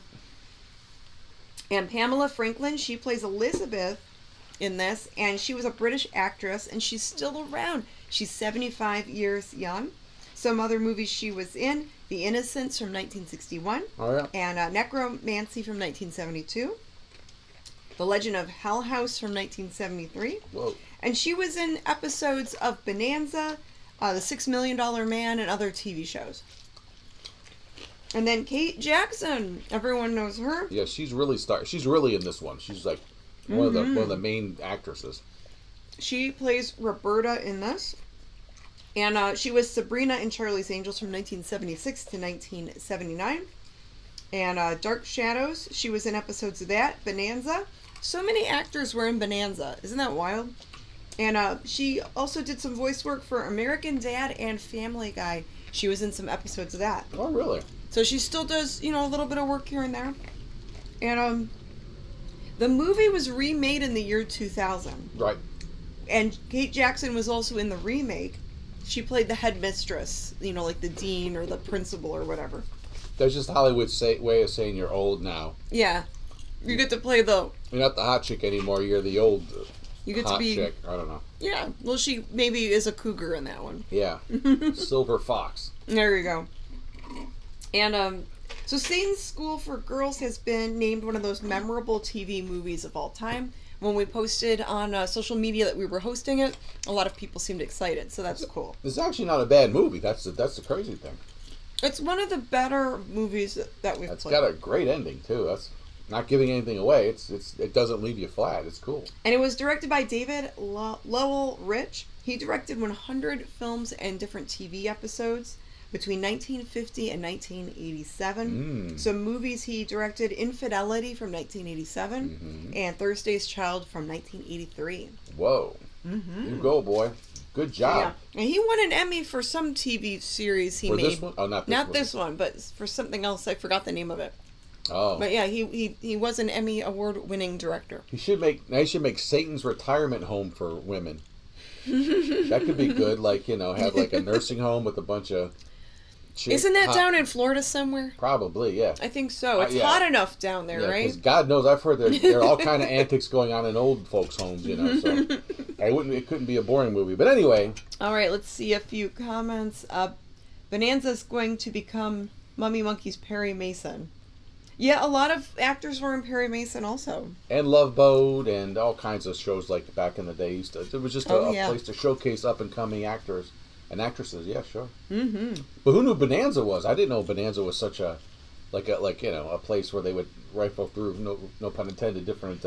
And Pamela Franklin, she plays Elizabeth in this, and she was a British actress, and she's still around. She's 75 years young. Some other movies she was in, The Innocents from 1961, and Necromancy from 1972. The Legend of Hell House from 1973. Whoa. And she was in episodes of Bonanza, The $6 Million Man, and other TV shows. And then Kate Jackson. Everyone knows her. Yeah, she's really She's really in this one. She's like one of the main actresses. She plays Roberta in this. And she was Sabrina in Charlie's Angels from 1976 to 1979. And Dark Shadows, she was in episodes of that. Bonanza. So many actors were in Bonanza. Isn't that wild? And she also did some voice work for American Dad and Family Guy. She was in some episodes of that. Oh, really? So she still does, a little bit of work here and there. And the movie was remade in the year 2000. Right. And Kate Jackson was also in the remake. She played the headmistress, like the dean or the principal or whatever. That's just Hollywood's way of saying you're old now. Yeah. You get to play You're not the hot chick anymore. You're the old hot chick. I don't know. Yeah. Well, she maybe is a cougar in that one. Yeah. Silver fox. There you go. And so Satan's School for Girls has been named one of those memorable TV movies of all time. When we posted on social media that we were hosting it, a lot of people seemed excited. So that's cool. It's actually not a bad movie. That's the crazy thing. It's one of the better movies that we've played. It's got a great ending too. That's not giving anything away. It doesn't leave you flat. It's cool. And it was directed by David Lowell Rich. He directed 100 films and different TV episodes between 1950 and 1987. Some movies he directed: Infidelity from 1987 and Thursday's Child from 1983. Whoa. You go, boy. Good job. Yeah. And he won an Emmy for some TV series he made. This one? Oh, not this one, but for something else. I forgot the name of it. Oh. But yeah, he was an Emmy award-winning director. He should make Satan's retirement home for women. That could be good. Like, have like a nursing home with a bunch of Isn't that down in Florida somewhere? Probably, yeah. I think so. It's hot enough down there, right? Because God knows, I've heard there are all kind of antics going on in old folks' homes, So it couldn't be a boring movie. But anyway. All right, let's see a few comments. Bonanza's going to become Mummy Monkey's Perry Mason. Yeah, a lot of actors were in Perry Mason also. And Love Boat and all kinds of shows like back in the day. It was just a place to showcase up-and-coming actors. And actresses, yeah, sure. But who knew Bonanza was? I didn't know Bonanza was such a place where they would rifle through, no pun intended, different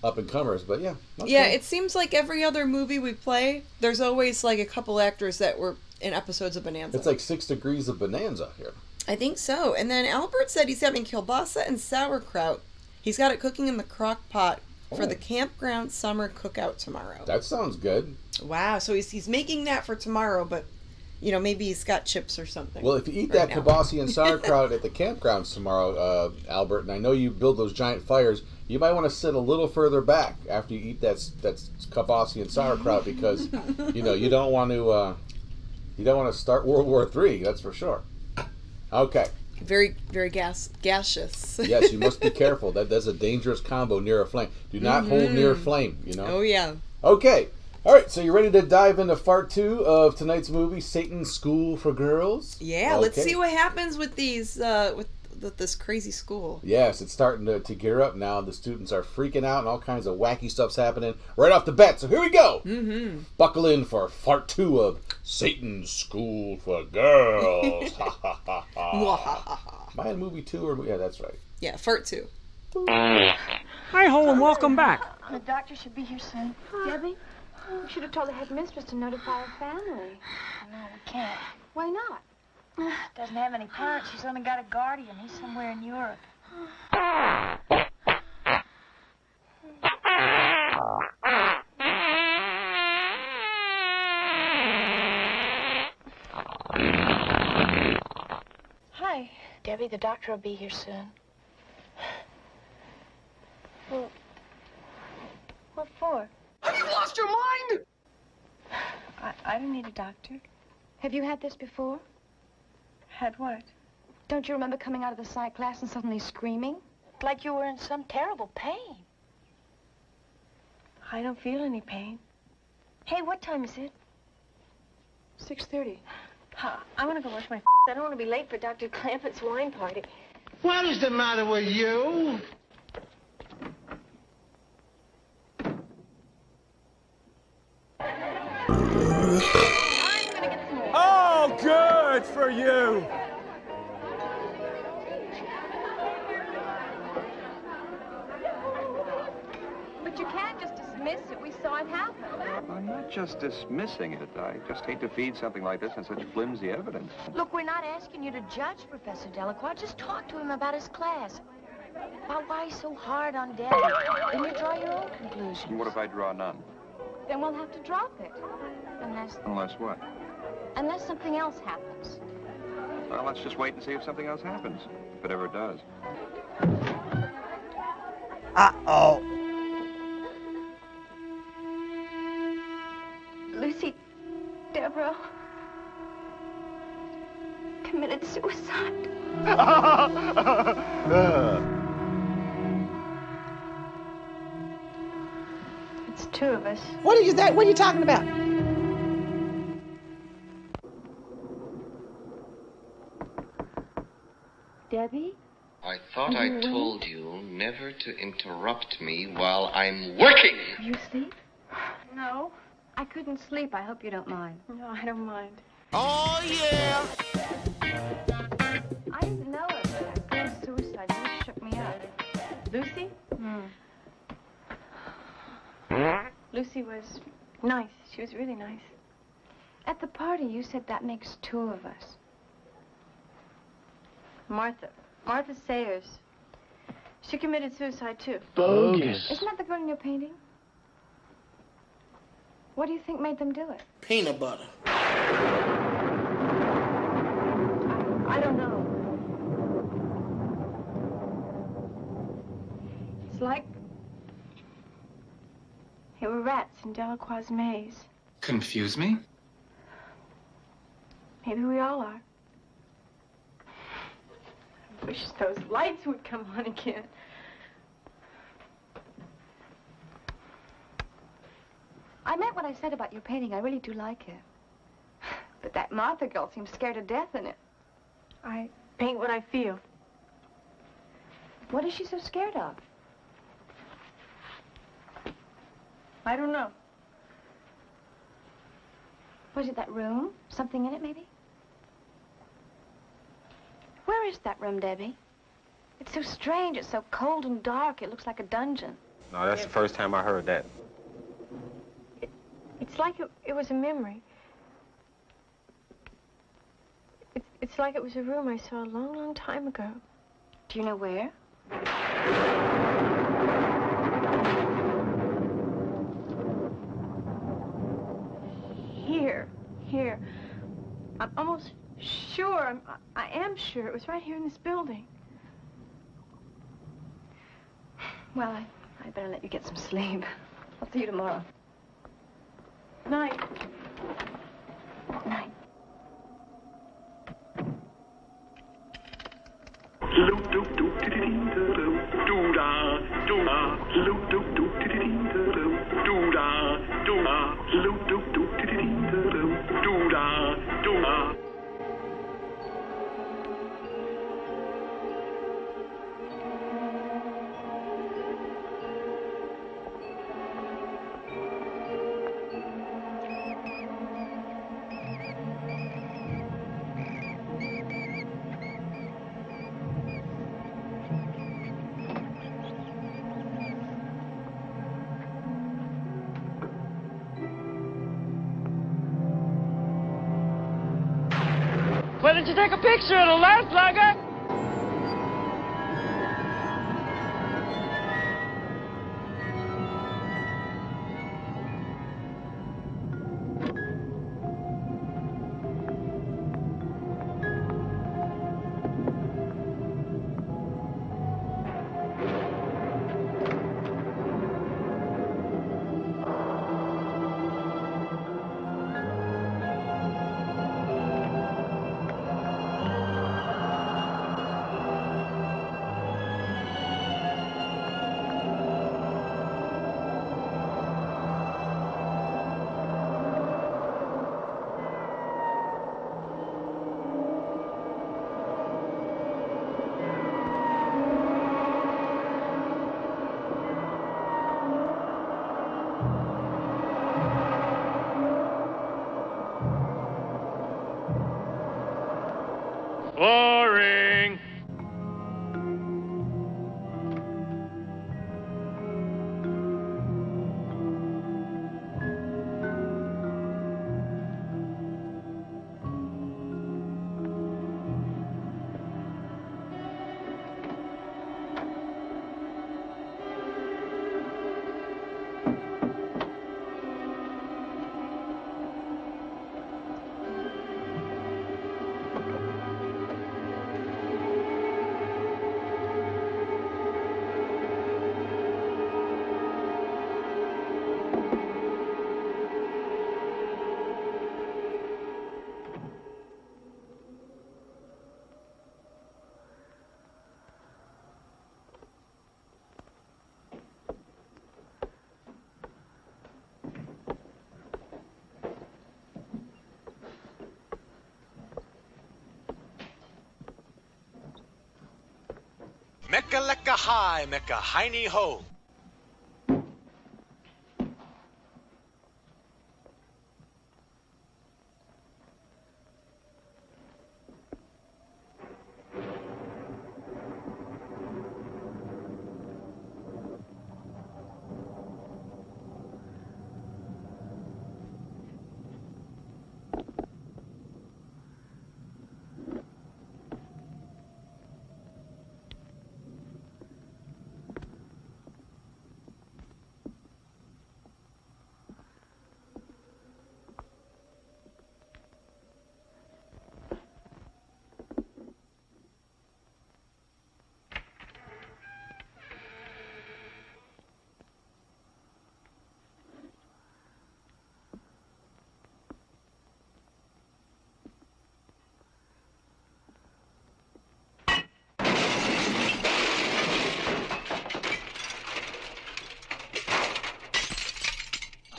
up-and-comers, but yeah. Okay. Yeah, it seems like every other movie we play, there's always like a couple actors that were in episodes of Bonanza. It's like 6 degrees of Bonanza here. I think so. And then Albert said he's having kielbasa and sauerkraut. He's got it cooking in the crock pot for the campground summer cookout tomorrow. That sounds good. Wow, so he's making that for tomorrow, but maybe he's got chips or something. Well, if you eat that kielbasa and sauerkraut at the campgrounds tomorrow, Albert, and I know you build those giant fires, you might want to sit a little further back after you eat that kielbasa and sauerkraut because you don't want to start World War III. That's for sure. Okay. Very, very gaseous. Yes, you must be careful. That's a dangerous combo near a flame. Do not hold near a flame. Oh yeah. Okay. All right, so you ready to dive into part 2 of tonight's movie, Satan's School for Girls? Yeah, okay. Let's see what happens with these, with this crazy school. Yes, it's starting to gear up now. The students are freaking out and all kinds of wacky stuff's happening right off the bat. So here we go. Mm-hmm. Buckle in for part 2 of Satan's School for Girls. Ha ha ha ha. Am I in movie 2 or... Yeah, that's right. Yeah, part 2. Hi, Ho, and welcome back. The doctor should be here soon. Debbie? We should have told the headmistress to notify her family. No, we can't. Why not? Doesn't have any parents. She's only got a guardian. He's somewhere in Europe. Hi. Debbie, the doctor will be here soon. Well, what for? Have you lost your mind? I don't need a doctor. Have you had this before? Had what? Don't you remember coming out of the psych class and suddenly screaming? Like you were in some terrible pain. I don't feel any pain. Hey, what time is it? 6:30. I want to go wash my I don't want to be late for Dr. Clampett's wine party. What is the matter with you? Oh, good for you. But you can't just dismiss it. We saw it happen. I'm not just dismissing it. I just hate to feed something like this on such flimsy evidence. Look, we're not asking you to judge Professor Delacroix. Just talk to him about his class. About why he's so hard on Debbie. Then you draw your own conclusions. And what if I draw none? Then we'll have to drop it. Unless what? Unless something else happens. Well, let's just wait and see if something else happens. If it ever does. Uh-oh. Lucy, Deborah committed suicide. It's 2 of us. What are you talking about? Debbie? I thought I told you never to interrupt me while I'm working. Are you asleep? No. I couldn't sleep. I hope you don't mind. No, I don't mind. Oh, yeah. I didn't know it, but that girl's suicide really shook me up. Lucy? Lucy was nice. She was really nice. At the party, you said that makes 2 of us. Martha Sayers. She committed suicide, too. Bogus. Isn't that the girl in your painting? What do you think made them do it? Peanut butter. I don't know. It's like there were rats in Delacroix's maze. Confuse me? Maybe we all are. I wish those lights would come on again. I meant what I said about your painting. I really do like it. But that Martha girl seems scared to death in it. I paint what I feel. What is she so scared of? I don't know. Was it that room? Something in it, maybe? Where is that room, Debbie? It's so strange. It's so cold and dark. It looks like a dungeon. No, that's the first time I heard that. It's like it was a memory. It's like it was a room I saw a long, long time ago. Do you know where? Here. I'm almost sure, I am sure it was right here in this building. Well, I better let you get some sleep. I'll see you tomorrow. Night. Night. Why didn't you take a picture of the last slugger? Boring. Mecca lecca hi, Mecca heiny ho.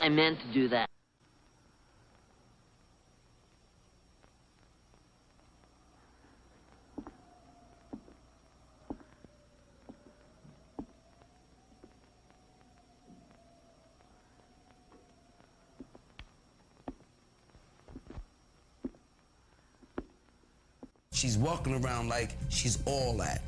I meant to do that. She's walking around like she's all that.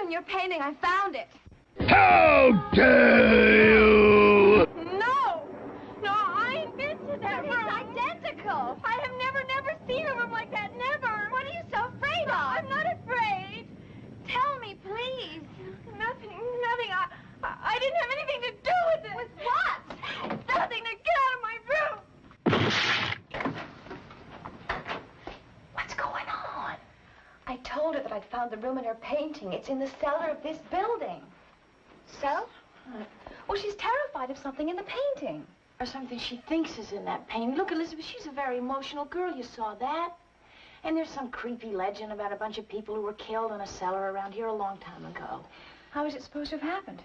in your painting. I found it. How dare you! No! No, I invented that room. It's identical. I have never seen a room like that. Never. What are you so afraid of? I'm not afraid. Tell me, please. Nothing. I didn't have anything to do with it. With what? Nothing. Now get out of my room. What's going on? I told her that I'd found the room in her painting. It's in the cellar of this building. So? Well, she's terrified of something in the painting. Or something she thinks is in that painting. Look, Elizabeth, she's a very emotional girl. You saw that. And there's some creepy legend about a bunch of people who were killed in a cellar around here a long time ago. How is it supposed to have happened?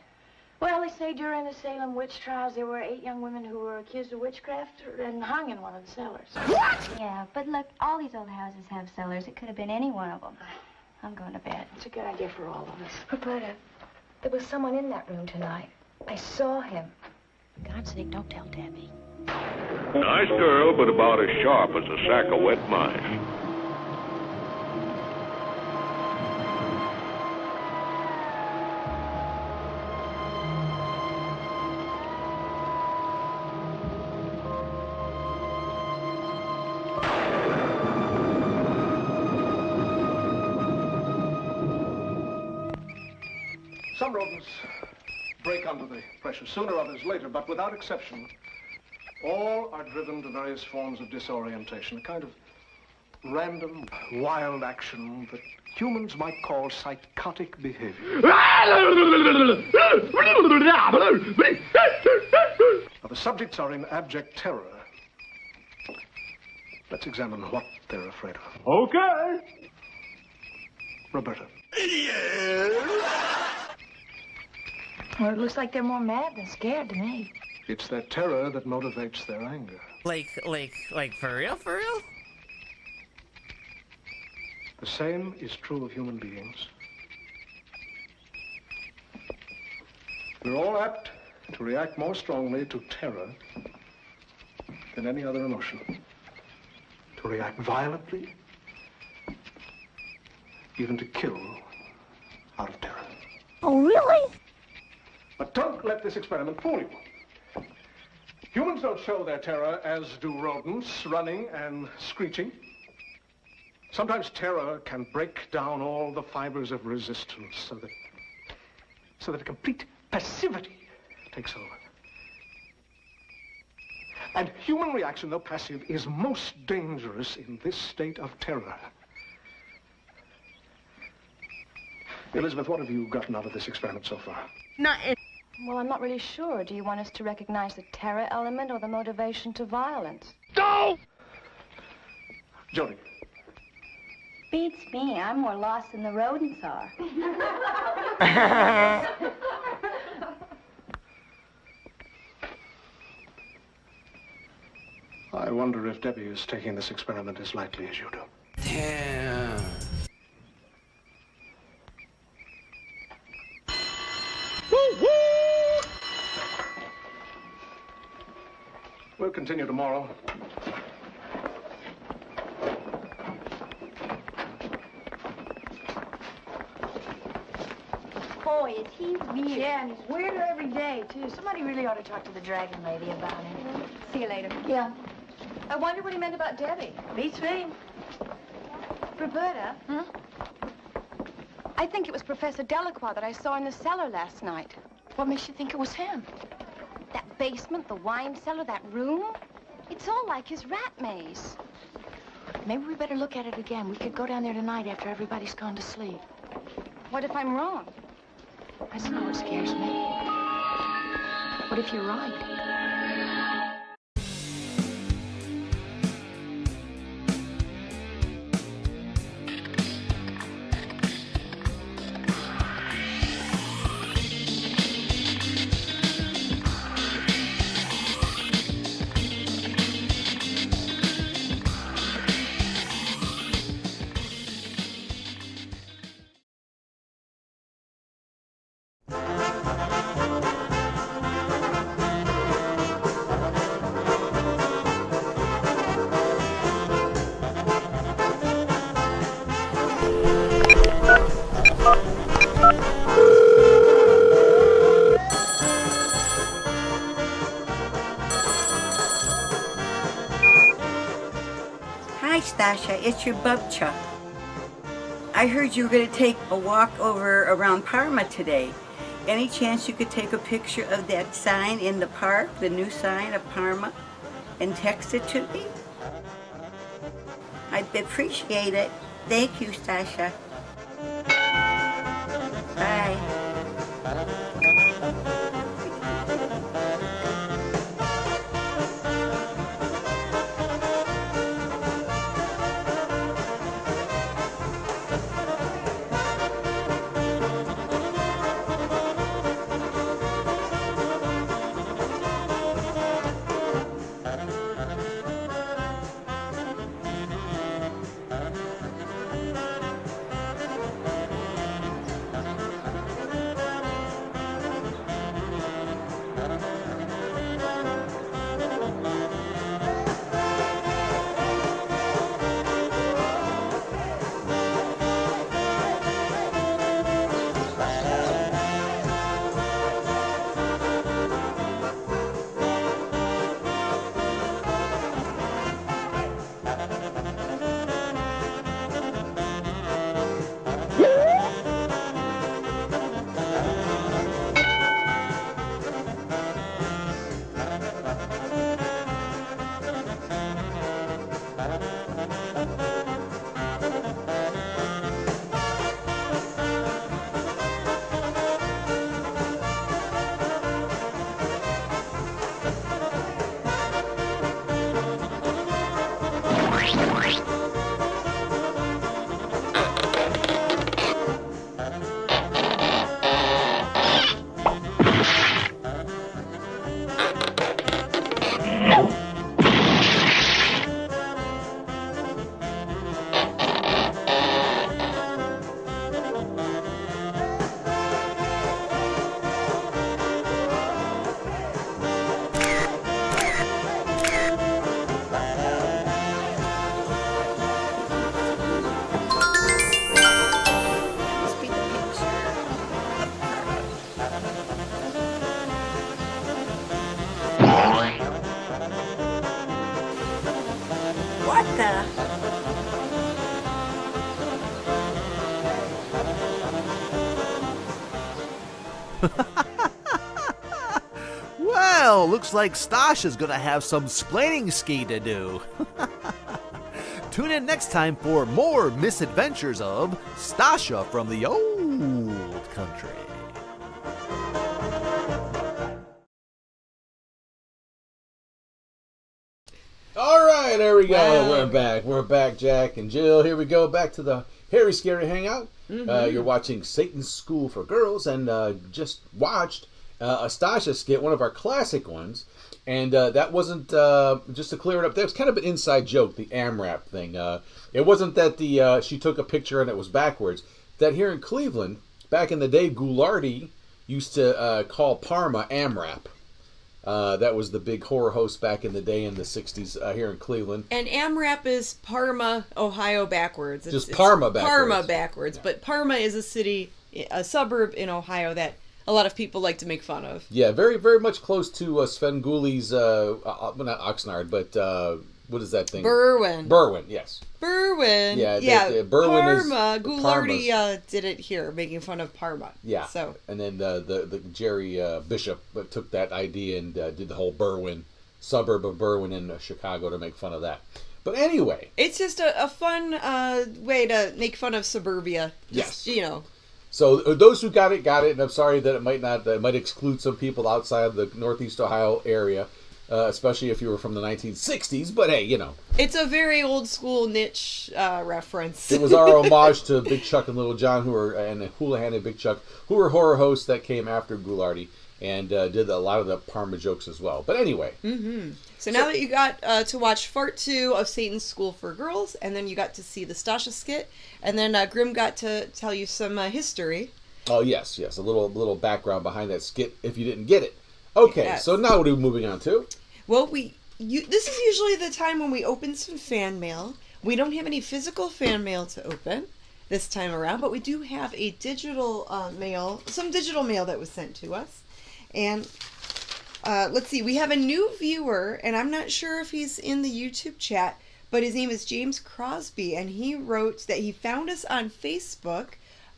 Well, they say during the Salem witch trials, there were 8 young women who were accused of witchcraft and hung in one of the cellars. What? Yeah, but look, all these old houses have cellars. It could have been any one of them. I'm going to bed. It's a good idea for all of us. Roberta, there was someone in that room tonight. I saw him. For God's sake, don't tell Debbie. Nice girl, but about as sharp as a sack of wet mice. Some rodents break under the pressure, sooner others later, but without exception, all are driven to various forms of disorientation, a kind of random, wild action that humans might call psychotic behavior. Now, the subjects are in abject terror. Let's examine what they're afraid of. Okay. Roberta. Well, it looks like they're more mad than scared to me. It's their terror that motivates their anger. Like for real? For real? The same is true of human beings. We're all apt to react more strongly to terror than any other emotion. To react violently, even to kill out of terror. Oh, really? But don't let this experiment fool you. Humans don't show their terror as do rodents, running and screeching. Sometimes terror can break down all the fibers of resistance so that a complete passivity takes over. And human reaction, though passive, is most dangerous in this state of terror. Elizabeth, what have you gotten out of this experiment so far? Well, I'm not really sure. Do you want us to recognize the terror element or the motivation to violence? No! Jody. Beats me. I'm more lost than the rodents are. I wonder if Debbie is taking this experiment as lightly as you do. Damn. We'll continue tomorrow. Boy, is he weird. Yeah, and he's weirder every day, too. Somebody really ought to talk to the dragon lady about him. See you later. Yeah. I wonder what he meant about Debbie. Beats me. Roberta? I think it was Professor Delacroix that I saw in the cellar last night. What makes you think it was him? That basement, the wine cellar, that room. It's all like his rat maze. Maybe we better look at it again. We could go down there tonight after everybody's gone to sleep. What if I'm wrong? I don't know what scares me. What if you're right? Hi, Stasha. It's your bubcha. I heard you were going to take a walk over around Parma today. Any chance you could take a picture of that sign in the park, the new sign of Parma, and text it to me? I'd appreciate it. Thank you, Stasha. Bye. Well, looks like Stasha's gonna have some splaining ski to do. Tune in next time for more misadventures of Stasha from the old country. All right, there we go. Wow. We're back, Jack and Jill. Here we go, back to the Harry Scary Hangout. You're watching Satan's School for Girls, and just watched a Stasha skit, one of our classic ones. And that wasn't, just to clear it up, that was kind of an inside joke, the AMRAP thing. It wasn't that she took a picture and it was backwards. That here in Cleveland, back in the day, Goulardi used to call Parma AMRAP. That was the big horror host back in the day in the 60s here in Cleveland. And AMRAP is Parma, Ohio backwards. Just Parma backwards. Parma backwards. But Parma is a city, a suburb in Ohio that a lot of people like to make fun of. Yeah, very, very much close to Sven Guli's, well, not Oxnard, but what is that thing? Berwyn, yes. Berwyn. Yeah, Berwyn Parma. Goulardi did it here, making fun of Parma. Yeah. So. And then the Jerry Bishop took that idea and did the whole Berwyn, suburb of Berwyn in Chicago to make fun of that. But anyway. It's just a fun way to make fun of suburbia. Yes. You know. So those who got it, and I'm sorry that it might exclude some people outside of the Northeast Ohio area, especially if you were from the 1960s, but hey, you know. It's a very old school niche reference. It was our homage to Big Chuck and Little John, and Houlihan and Big Chuck, who were horror hosts that came after Goulardi, and did a lot of the Parma jokes as well. But anyway. So now that you got to watch Part 2 of Satan's School for Girls, and then you got to see the Stasha skit, and then Grim got to tell you some history. Oh, yes. A little background behind that skit if you didn't get it. Okay, yes. So now what are we moving on to? Well, this is usually the time when we open some fan mail. We don't have any physical fan mail to open this time around, but we do have a digital mail, some digital mail that was sent to us. And let's see, we have a new viewer, and I'm not sure if he's in the YouTube chat, but his name is James Crosby, and he wrote that he found us on Facebook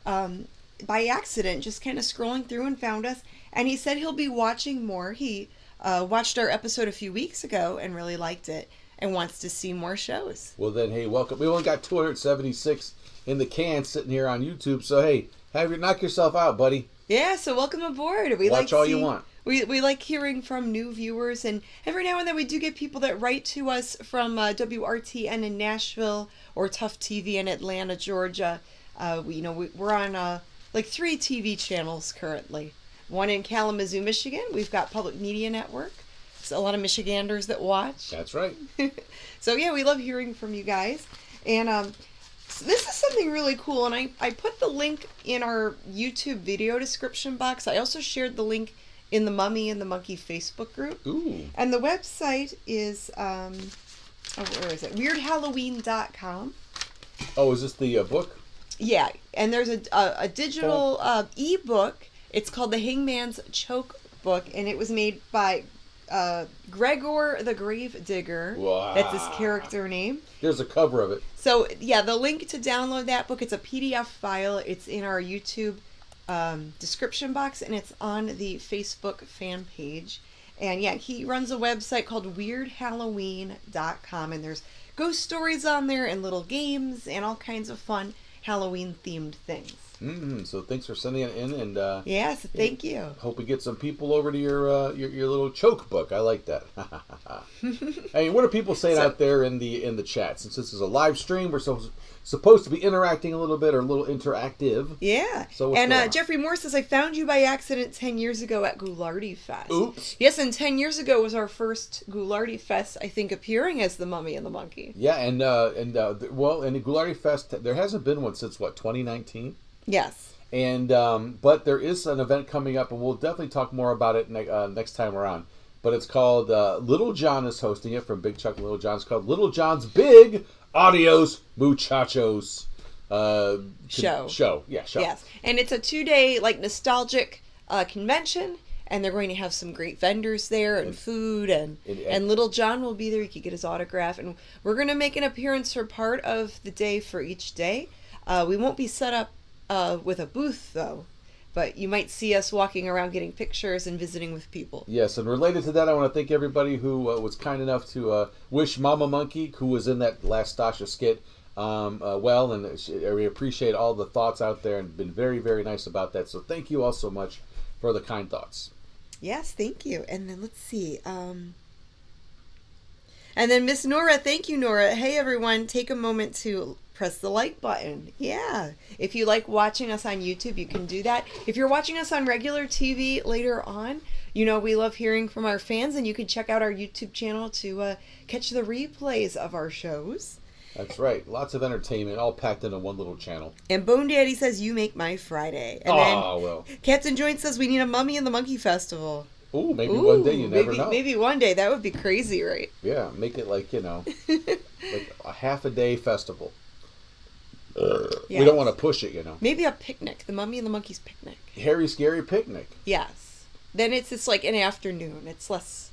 by accident, just kind of scrolling through and found us, and he said he'll be watching more. He watched our episode a few weeks ago and really liked it and wants to see more shows. Well then, hey, welcome. We only got 276 in the can sitting here on YouTube, so hey, knock yourself out, buddy. Yeah, so welcome aboard. Watch all you want. We like hearing from new viewers, and every now and then we do get people that write to us from WRTN in Nashville or Tough TV in Atlanta, Georgia. We're on like 3 TV channels currently. One in Kalamazoo, Michigan. We've got Public Media Network. So a lot of Michiganders that watch. That's right. So yeah, we love hearing from you guys. And so this is something really cool, and I put the link in our YouTube video description box. I also shared the link in the Mummy and the Monkey Facebook group. Ooh. And the website is, where is it? WeirdHalloween.com. Oh, is this the book? Yeah, and there's a digital ebook. It's called The Hangman's Choke Book, and it was made by Gregor The Gravedigger. Wow. That's his character name. There's a cover of it. So, yeah, the link to download that book, it's a PDF file. It's in our YouTube description box, and it's on the Facebook fan page. And, yeah, he runs a website called WeirdHalloween.com, and there's ghost stories on there and little games and all kinds of fun Halloween-themed things. So thanks for sending it in, and yes, thank you. Hope we get some people over to your little choke book. I like that. Hey, what are people saying out there in the chat? Since this is a live stream, we're supposed to be interacting a little bit, or a little interactive. Yeah. So what's going on? Jeffrey Moore says, I found you by accident 10 years ago at Ghoulardi Fest. Oops. Yes, and 10 years ago was our first Ghoulardi Fest, I think, appearing as the Mummy and the Monkey. Yeah, and the Ghoulardi Fest, there hasn't been one since, 2019? Yes. And but there is an event coming up, and we'll definitely talk more about it next time around. But it's called Little John is hosting it from Big Chuck and Little John. It's called Little John's Big Adios Muchachos show. Yeah, show. Yes, and it's a 2-day nostalgic convention, and they're going to have some great vendors there and food, and Little John will be there. You can get his autograph, and we're going to make an appearance for part of the day for each day. We won't be set up with a booth, though, but you might see us walking around getting pictures and visiting with people. Yes, and related to that, I want to thank everybody who was kind enough to wish Mama Monkey, who was in that last Stasha skit, well, and we appreciate all the thoughts out there and been very, very nice about that. So thank you all so much for the kind thoughts. Yes, thank you. And then let's see. And then Miss Nora, thank you, Nora. Hey, everyone, take a moment to press the like button. Yeah. If you like watching us on YouTube, you can do that. If you're watching us on regular TV later on, we love hearing from our fans, and you can check out our YouTube channel to catch the replays of our shows. That's right. Lots of entertainment, all packed into one little channel. And Bone Daddy says, you make my Friday. And well. Captain Joint says, we need a Mummy and the Monkey Festival. Ooh, maybe one day, you never know. Maybe one day. That would be crazy, right? Yeah, make it like a half a day festival. Yes. We don't want to push it, Maybe a picnic, the Mummy and the Monkey's picnic. Hairy, scary picnic. Yes. Then it's like an afternoon. It's less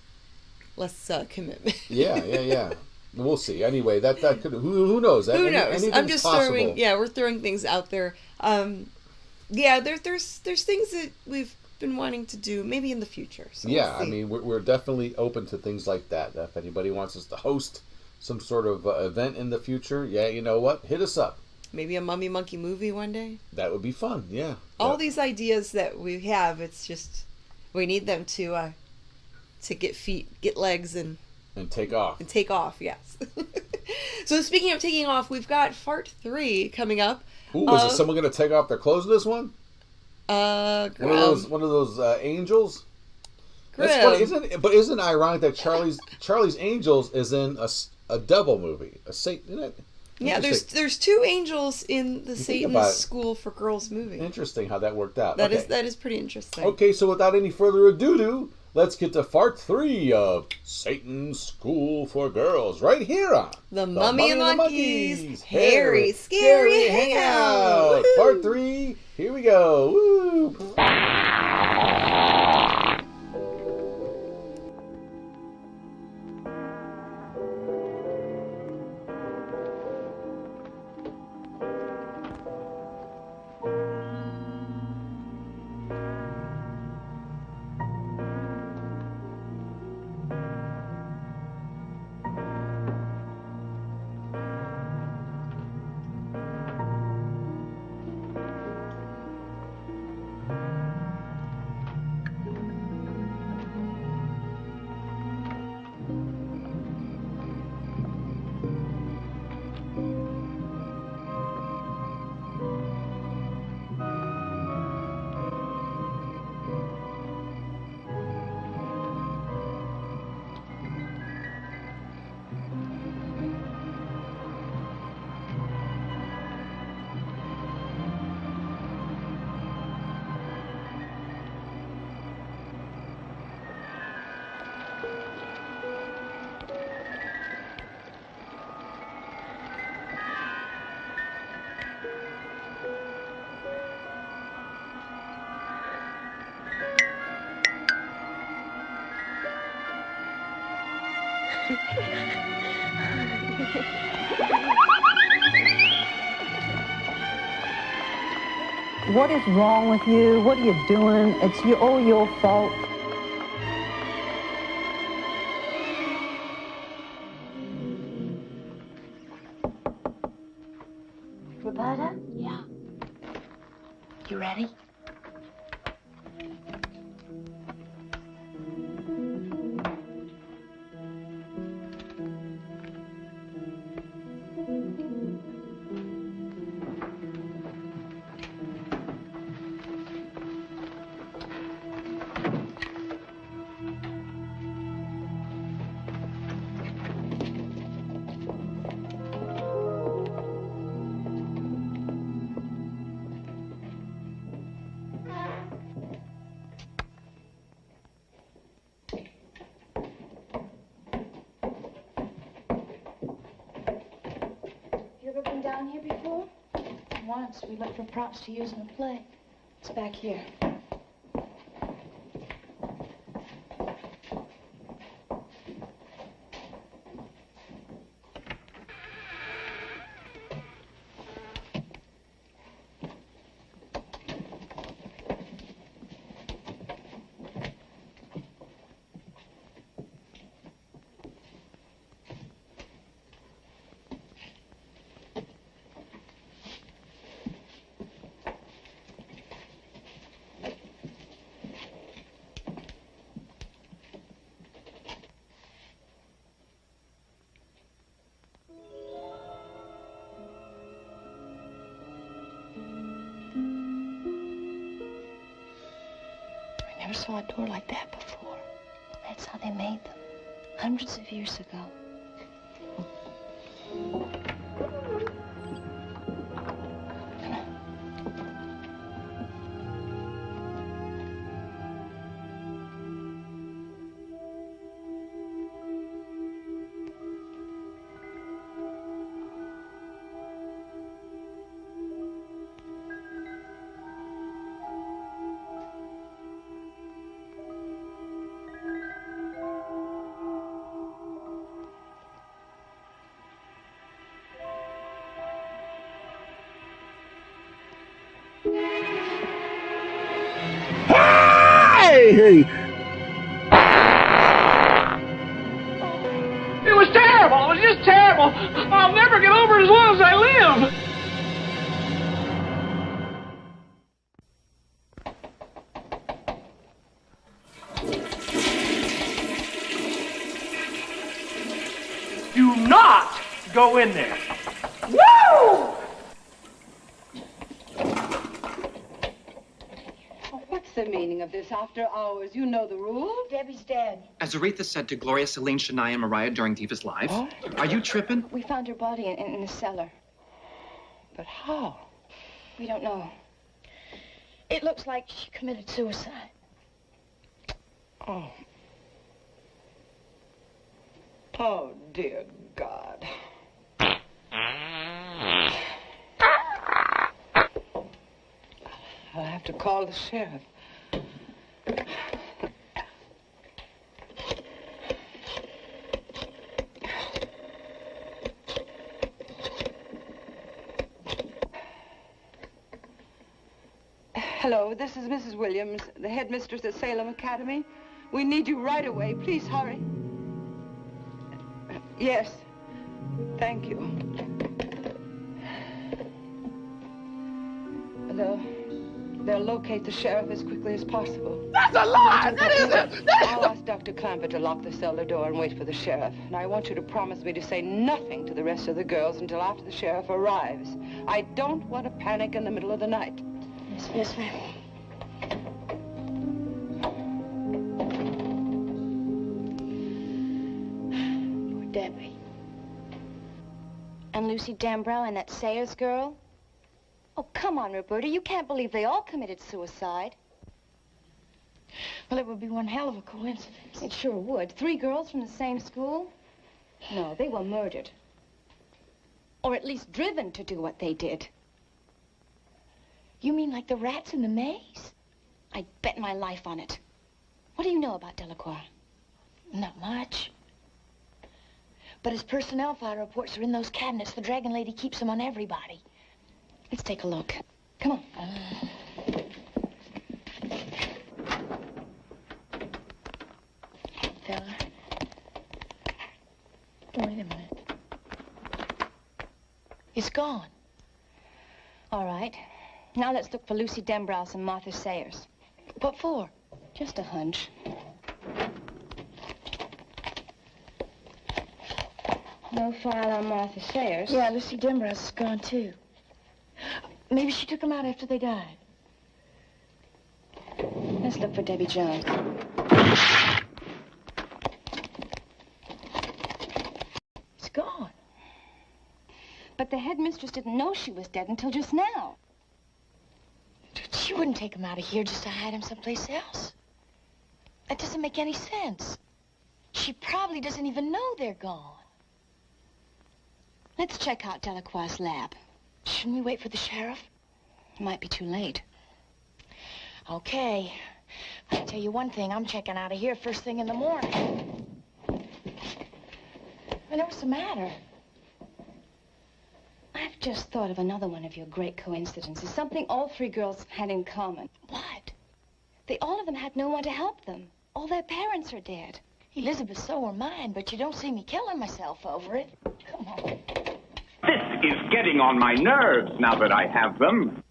commitment. Yeah. We'll see. Anyway, that could who knows? Who knows? I'm just possible. we're throwing things out there. There's things that we've been wanting to do maybe in the future. So yeah, we'll see. I mean we're definitely open to things like that. If anybody wants us to host some sort of event in the future, yeah, you know what? Hit us up. Maybe a Mummy Monkey movie one day. That would be fun. Yeah. All these ideas that we have, it's just we need them to get feet, get legs, and take off. And take off, yes. So speaking of taking off, we've got Part 3 coming up. Ooh, is someone going to take off their clothes in this one? One of those angels. That's funny, isn't it? But isn't it ironic that Charlie's Angels is in a devil movie, a Satan? Isn't it? Yeah, there's 2 angels in the Satan's School for Girls movie. Interesting how that worked out. That is pretty interesting. Okay, so without any further ado, let's get to Part 3 of Satan's School for Girls right here on The Mummy and the Monkey's Hairy, Scary Hangout. Part 3, here we go. Woo! What is wrong with you? What are you doing? It's all your fault. Roberta? Yeah. You ready? Down here before? Once we looked for props to use in a play. It's back here. I never saw a door like that before. That's how they made them, hundreds of years ago. Hey! It was terrible. It was just terrible. I'll never get over it as long as I live. Do not go in there. Woo! What's the meaning of this after hours? You know the rules. Debbie's dead. As Aretha said to Gloria, Celine, Shania, and Mariah during Diva's Live. Oh. Are you tripping? We found her body in the cellar. But how? We don't know. It looks like she committed suicide. Oh. Oh, dear God. I'll have to call the sheriff. Hello, this is Mrs. Williams, the headmistress at Salem Academy. We need you right away. Please hurry. Yes. Thank you. They'll locate the sheriff as quickly as possible. That's a lie! That isn't! I'll ask Dr. Clamper to lock the cellar door and wait for the sheriff. And I want you to promise me to say nothing to the rest of the girls until after the sheriff arrives. I don't want to panic in the middle of the night. Yes, ma'am. Poor Debbie. And Lucy Dambrow and that Sayers girl? Oh, come on, Roberta. You can't believe they all committed suicide. Well, it would be one hell of a coincidence. It sure would. 3 girls from the same school? No, they were murdered. Or at least driven to do what they did. You mean like the rats in the maze? I'd bet my life on it. What do you know about Delacroix? Not much. But his personnel file reports are in those cabinets. The Dragon Lady keeps them on everybody. Let's take a look. Come on. Fella. Wait a minute. It's gone. All right. Now let's look for Lucy Denbrouse and Martha Sayers. What for? Just a hunch. No file on Martha Sayers. Yeah, Lucy Denbrouse is gone, too. Maybe she took them out after they died. Let's look for Debbie Jones. It's gone. But the headmistress didn't know she was dead until just now. She wouldn't take them out of here just to hide them someplace else. That doesn't make any sense. She probably doesn't even know they're gone. Let's check out Delacroix's lab. Shouldn't we wait for the sheriff? It might be too late. Okay. I'll tell you one thing. I'm checking out of here first thing in the morning. I know what's the matter. I've just thought of another one of your great coincidences. Something all three girls had in common. What? They all of them had no one to help them. All their parents are dead. Elizabeth, so were mine, but you don't see me killing myself over it. Come on. This is getting on my nerves now that I have them.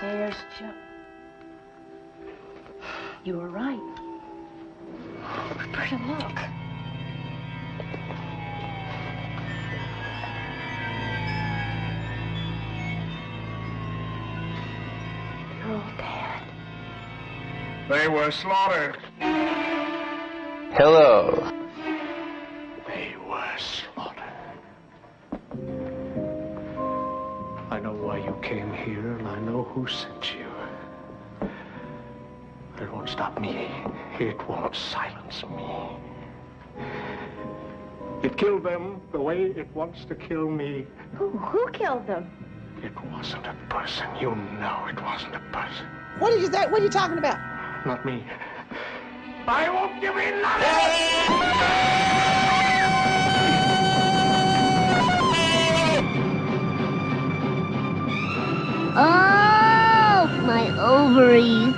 Sayers, you were right. Roberta, look. They're all dead. They were slaughtered. Hello. They were slaughtered. I know why you came here, and I know who sent you. But it won't stop me. It won't silence me. It killed them the way it wants to kill me. Who killed them? It wasn't a person. You know it wasn't a person. What are you talking about? Not me. I won't give in nothing! Oh, my ovaries.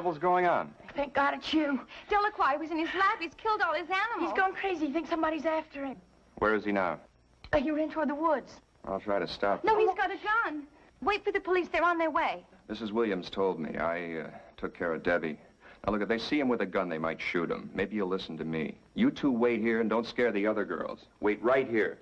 What's going on? Thank God it's you. Delacroix was in his lab. He's killed all his animals. He's gone crazy. He thinks somebody's after him. Where is he now? He ran toward the woods. I'll try to stop him. No, he's got a gun. Wait for the police. They're on their way. Mrs. Williams told me. I took care of Debbie. Now, look, if they see him with a gun, they might shoot him. Maybe you'll listen to me. You two wait here and don't scare the other girls. Wait right here.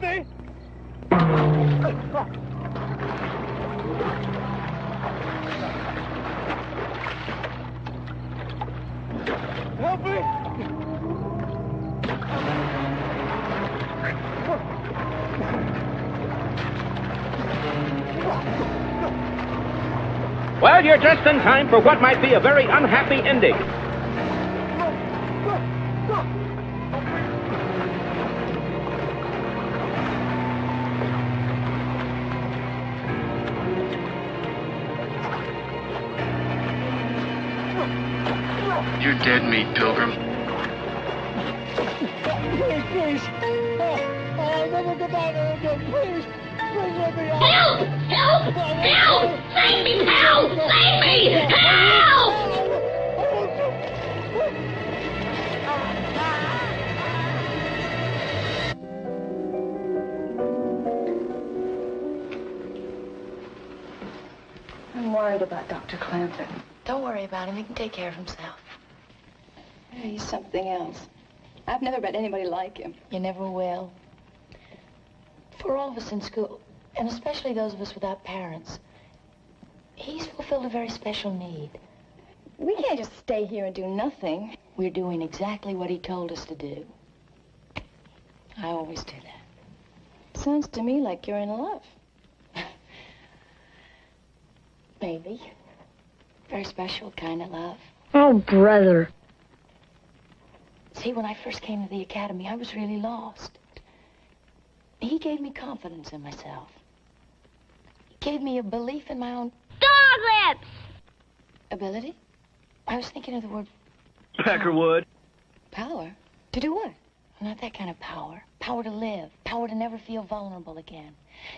Help me! Help me! Well, you're just in time for what might be a very unhappy ending. You're dead meat, Pilgrim. Please, please. I'll never come out here again. Please. Please let me out. Help! Help! Help! Save me! Help! Save me! Help! I'm worried about Dr. Clancy. Don't worry about him. He can take care of himself. He's something else. I've never met anybody like him. You never will. For all of us in school, and especially those of us without parents, he's fulfilled a very special need. We can't just stay here and do nothing. We're doing exactly what he told us to do. I always do that. Sounds to me like you're in love. Maybe. Very special kind of love. Oh, brother. See, when I first came to the academy, I was really lost. He gave me confidence in myself. He gave me a belief in my own... Dog lips! Ability? I was thinking of the word... Peckerwood. Power? To do what? Not that kind of power. Power to live. Power to never feel vulnerable again.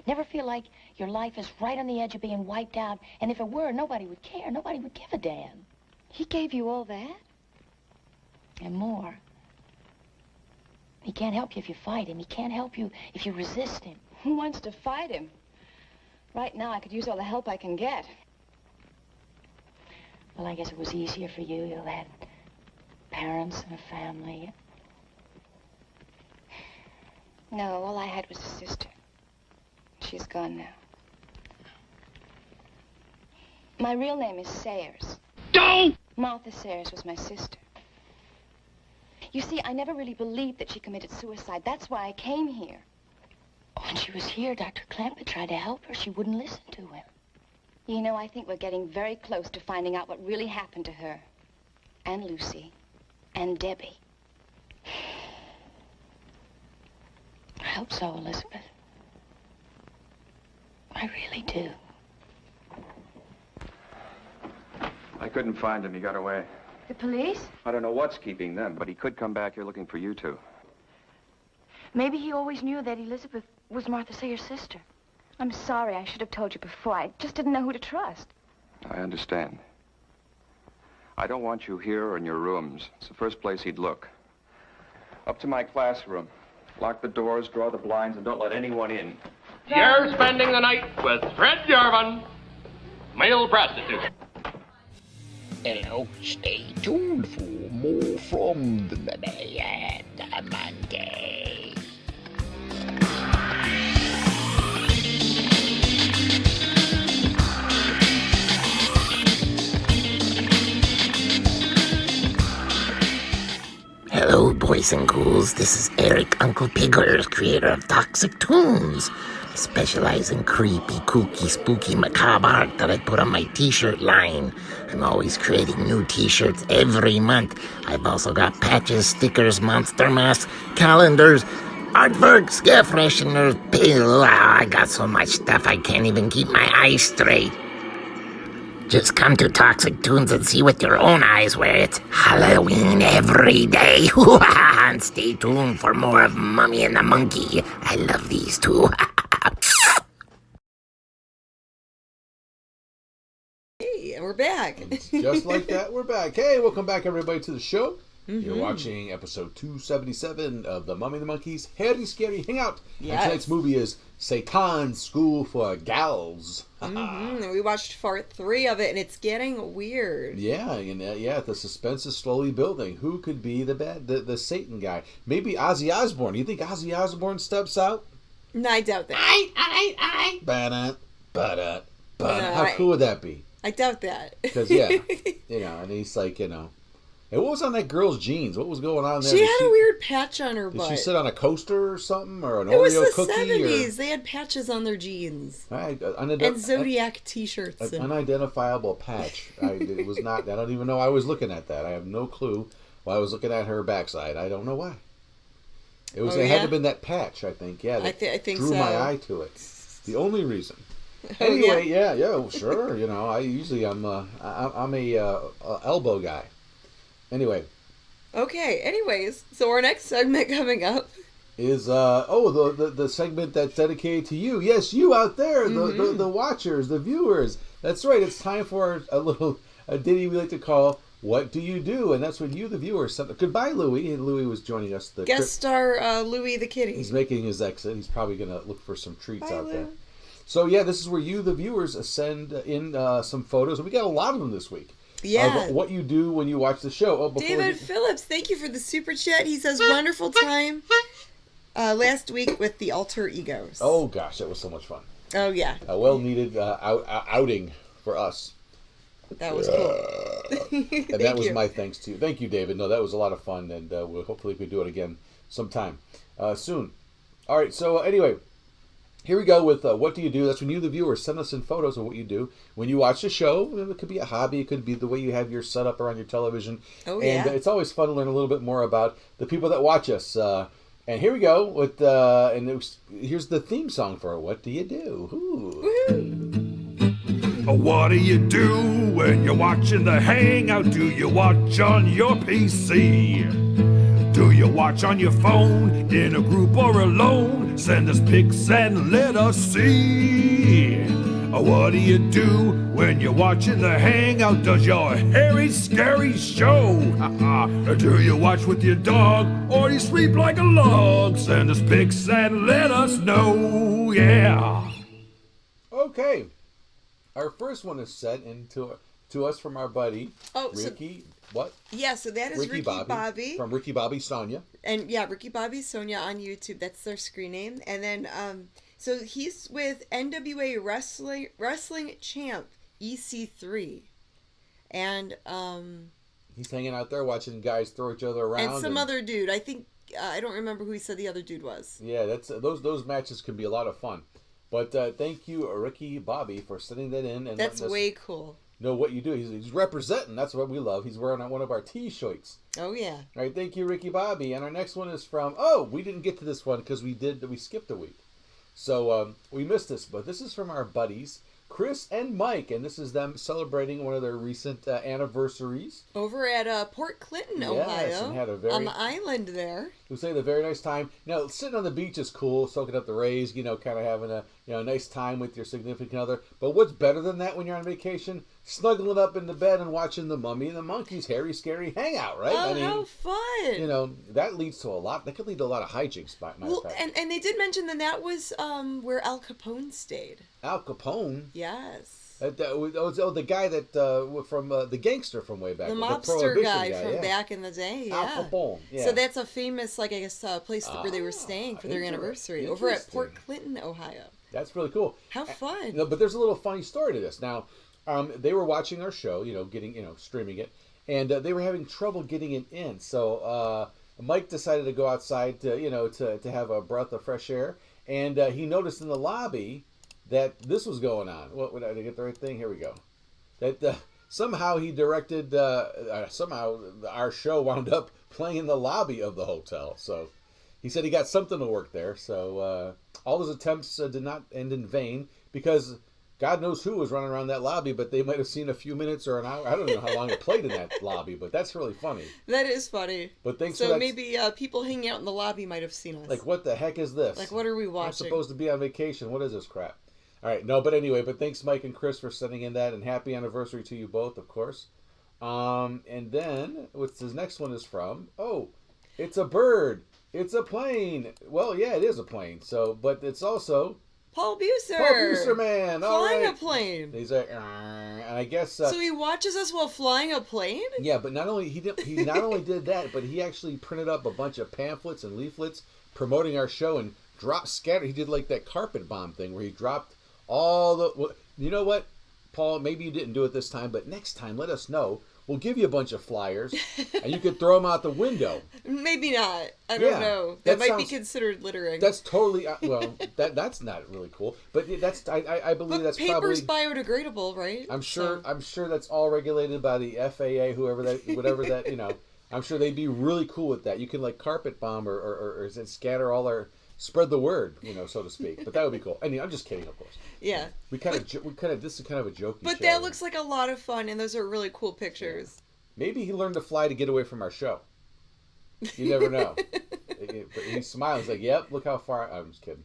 Never feel like your life is right on the edge of being wiped out, and if it were, nobody would care. Nobody would give a damn. He gave you all that? And more. He can't help you if you fight him. He can't help you if you resist him. Who wants to fight him? Right now, I could use all the help I can get. Well, I guess it was easier for you. You had parents and a family. No, all I had was a sister. She's gone now. My real name is Sayers. Don't! Martha Sayers was my sister. You see, I never really believed that she committed suicide. That's why I came here. When she was here, Dr. Clampett tried to help her. She wouldn't listen to him. You know, I think we're getting very close to finding out what really happened to her. And Lucy. And Debbie. I hope so, Elizabeth. I really do. I couldn't find him. He got away. The police? I don't know what's keeping them, but he could come back here looking for you two. Maybe he always knew that Elizabeth was Martha Sayers' sister. I'm sorry. I should have told you before. I just didn't know who to trust. I understand. I don't want you here or in your rooms. It's the first place he'd look. Up to my classroom. Lock the doors, draw the blinds, and don't let anyone in. You're spending the night with Fred Jarvan, male prostitute. Hello, stay tuned for more from the Mummy and the Monkey. Hello, boys and ghouls. This is Eric Uncle Pigger, creator of Toxic Tunes. I specialize in creepy, kooky, spooky, macabre art that I put on my t-shirt line. I'm always creating new t-shirts every month. I've also got patches, stickers, monster masks, calendars, artworks, air fresheners, pill. I got so much stuff I can't even keep my eyes straight. Just come to Toxic Tunes and see with your own eyes where it's Halloween every day. And stay tuned for more of Mummy and the Monkey. I love these two. Hey, we're back. Just like that, we're back. Hey, welcome back, everybody, to the show. Mm-hmm. You're watching episode 277 of the Mummy and the Monkey's Hairy Scary Hangout. Yes. And tonight's movie is Satan's School for Gals. And we watched part 3 of it, and it's getting weird. Yeah, and the suspense is slowly building. Who could be the Satan guy? Maybe Ozzy Osbourne. You think Ozzy Osbourne steps out? No, I doubt that. How cool would that be? I doubt that. Because, yeah, and he's like, and what was on that girl's jeans? What was going on there? She had a weird patch on her butt. Did she sit on a coaster or something? Or an Oreo cookie? It was the 70s. They had patches on their jeans. And Zodiac t-shirts. An unidentifiable patch. It was not. I don't even know I was looking at that. I have no clue why I was looking at her backside. I don't know why. It was. It had to have been that patch, I think. Yeah, I think drew so. my eye to it. The only reason. Anyway, sure. I usually I'm a elbow guy. Anyway. Okay. Anyways, so our next segment coming up is the segment that's dedicated to you. Yes, you out there, the watchers, the viewers. That's right. It's time for a ditty we like to call "What Do You Do?" And that's when you, the viewers, goodbye, Louie. And Louie was joining us. The guest star, Louie the kitty. He's making his exit. He's probably gonna look for some treats out there. So yeah, this is where you, the viewers, send in some photos, and we got a lot of them this week. Yeah. Of what you do when you watch the show. David Phillips, thank you for the super chat. He says, wonderful time last week with the alter egos. Oh gosh, that was so much fun. Oh yeah. A well-needed outing for us. That was cool. And that was my thanks to you. Thank you, David. No, that was a lot of fun, and we'll hopefully we do it again sometime soon. All right, so anyway, here we go with what do you do? That's when you, the viewer, send us in photos of what you do when you watch the show. It could be a hobby. It could be the way you have your setup around your television. Oh, yeah. And it's always fun to learn a little bit more about the people that watch us. And here we go with here's the theme song for What Do You Do? What do you do when you're watching the Hangout? Do you watch on your PC? Do you watch on your phone, in a group or alone? Send us pics and let us see. What do you do when you're watching the Hangout? Does your hairy, scary show? Do you watch with your dog, or you sleep like a log? Send us pics and let us know, yeah. Okay. Our first one is sent into to us from our buddy, Ricky. What? Yeah, so that is Ricky Bobby. From Ricky Bobby Sonia. And yeah, Ricky Bobby Sonia on YouTube. That's their screen name. And then, so he's with NWA Wrestling Champ EC3. And, he's hanging out there watching guys throw each other around. And some other dude. I think, I don't remember who he said the other dude was. Yeah, that's those matches can be a lot of fun. But thank you, Ricky Bobby, for sending that in. And that's way cool. Know what you do. He's representing. That's what we love. He's wearing one of our T-shirts. Oh yeah. All right, thank you, Ricky Bobby. And our next one is from. We didn't get to this one because we skipped a week, so we missed this. But this is from our buddies Chris and Mike, and this is them celebrating one of their recent anniversaries over at Port Clinton, Ohio, and had on the island there. We say a very nice time. Now, sitting on the beach is cool, soaking up the rays, kind of having a nice time with your significant other. But what's better than that when you're on vacation? Snuggling up in the bed and watching the Mummy and the Monkey's hairy, scary hangout, right? Oh, how fun! That leads to a lot. That could lead to a lot of hijinks. And they did mention that was where Al Capone stayed. Al Capone? Yes. The guy that from the gangster from way back. The mobster guy from back in the day. Yeah. Al Capone. Yeah. So that's a famous, place where they were staying for their anniversary over at Port Clinton, Ohio. That's really cool. How fun! But there's a little funny story to this. Now, they were watching our show, streaming it, and they were having trouble getting it in. So Mike decided to go outside to have a breath of fresh air, and he noticed in the lobby that this was going on. What did I get the right thing? Here we go. That somehow he directed. Somehow our show wound up playing in the lobby of the hotel. So he said he got something to work there. So all his attempts did not end in vain because God knows who was running around that lobby, but they might have seen a few minutes or an hour. I don't know how long it played in that lobby, but that's really funny. That is funny. But thanks so for that. Maybe people hanging out in the lobby might have seen us. Like, what the heck is this? Like, what are we watching? I'm supposed to be on vacation. What is this crap? All right, no, but anyway, thanks Mike and Chris for sending in that, and happy anniversary to you both, of course. And then, what's his next one is from? Oh, it's a bird. It's a plane. Well, yeah, it is a plane. So, but it's also Paul Buser. Paul Buser, man. Flying a plane. He's like, and I guess. So he watches us while flying a plane? Yeah, but not only he not only did that, but he actually printed up a bunch of pamphlets and leaflets promoting our show and scatter. He did like that carpet bomb thing where he dropped all the. Well, you know what, Paul? Maybe you didn't do it this time, but next time, let us know. We'll give you a bunch of flyers, and you could throw them out the window. Maybe not. I don't know. That might be considered littering. That's totally well. That's not really cool. But that's I believe that's paper's probably biodegradable, right? I'm sure. I'm sure that's all regulated by the FAA. Whatever that I'm sure they'd be really cool with that. You can like carpet bomb or scatter all our. Spread the word, so to speak. But that would be cool. I mean, I'm just kidding, of course. Yeah. This is kind of a jokey But show. that looks like a lot of fun, and those are really cool pictures. Yeah. Maybe he learned to fly to get away from our show. You never know. But he smiles like, "Yep, look how far." I'm just kidding.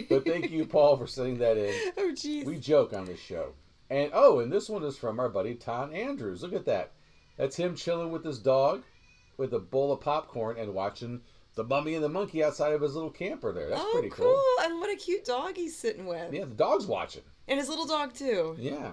But thank you, Paul, for sending that in. Oh, jeez. We joke on this show. And this one is from our buddy Tom Andrews. Look at that. That's him chilling with his dog, with a bowl of popcorn and watching The Mummy and the Monkey outside of his little camper there. That's pretty cool. And what a cute dog he's sitting with. Yeah, the dog's watching. And his little dog, too. Yeah.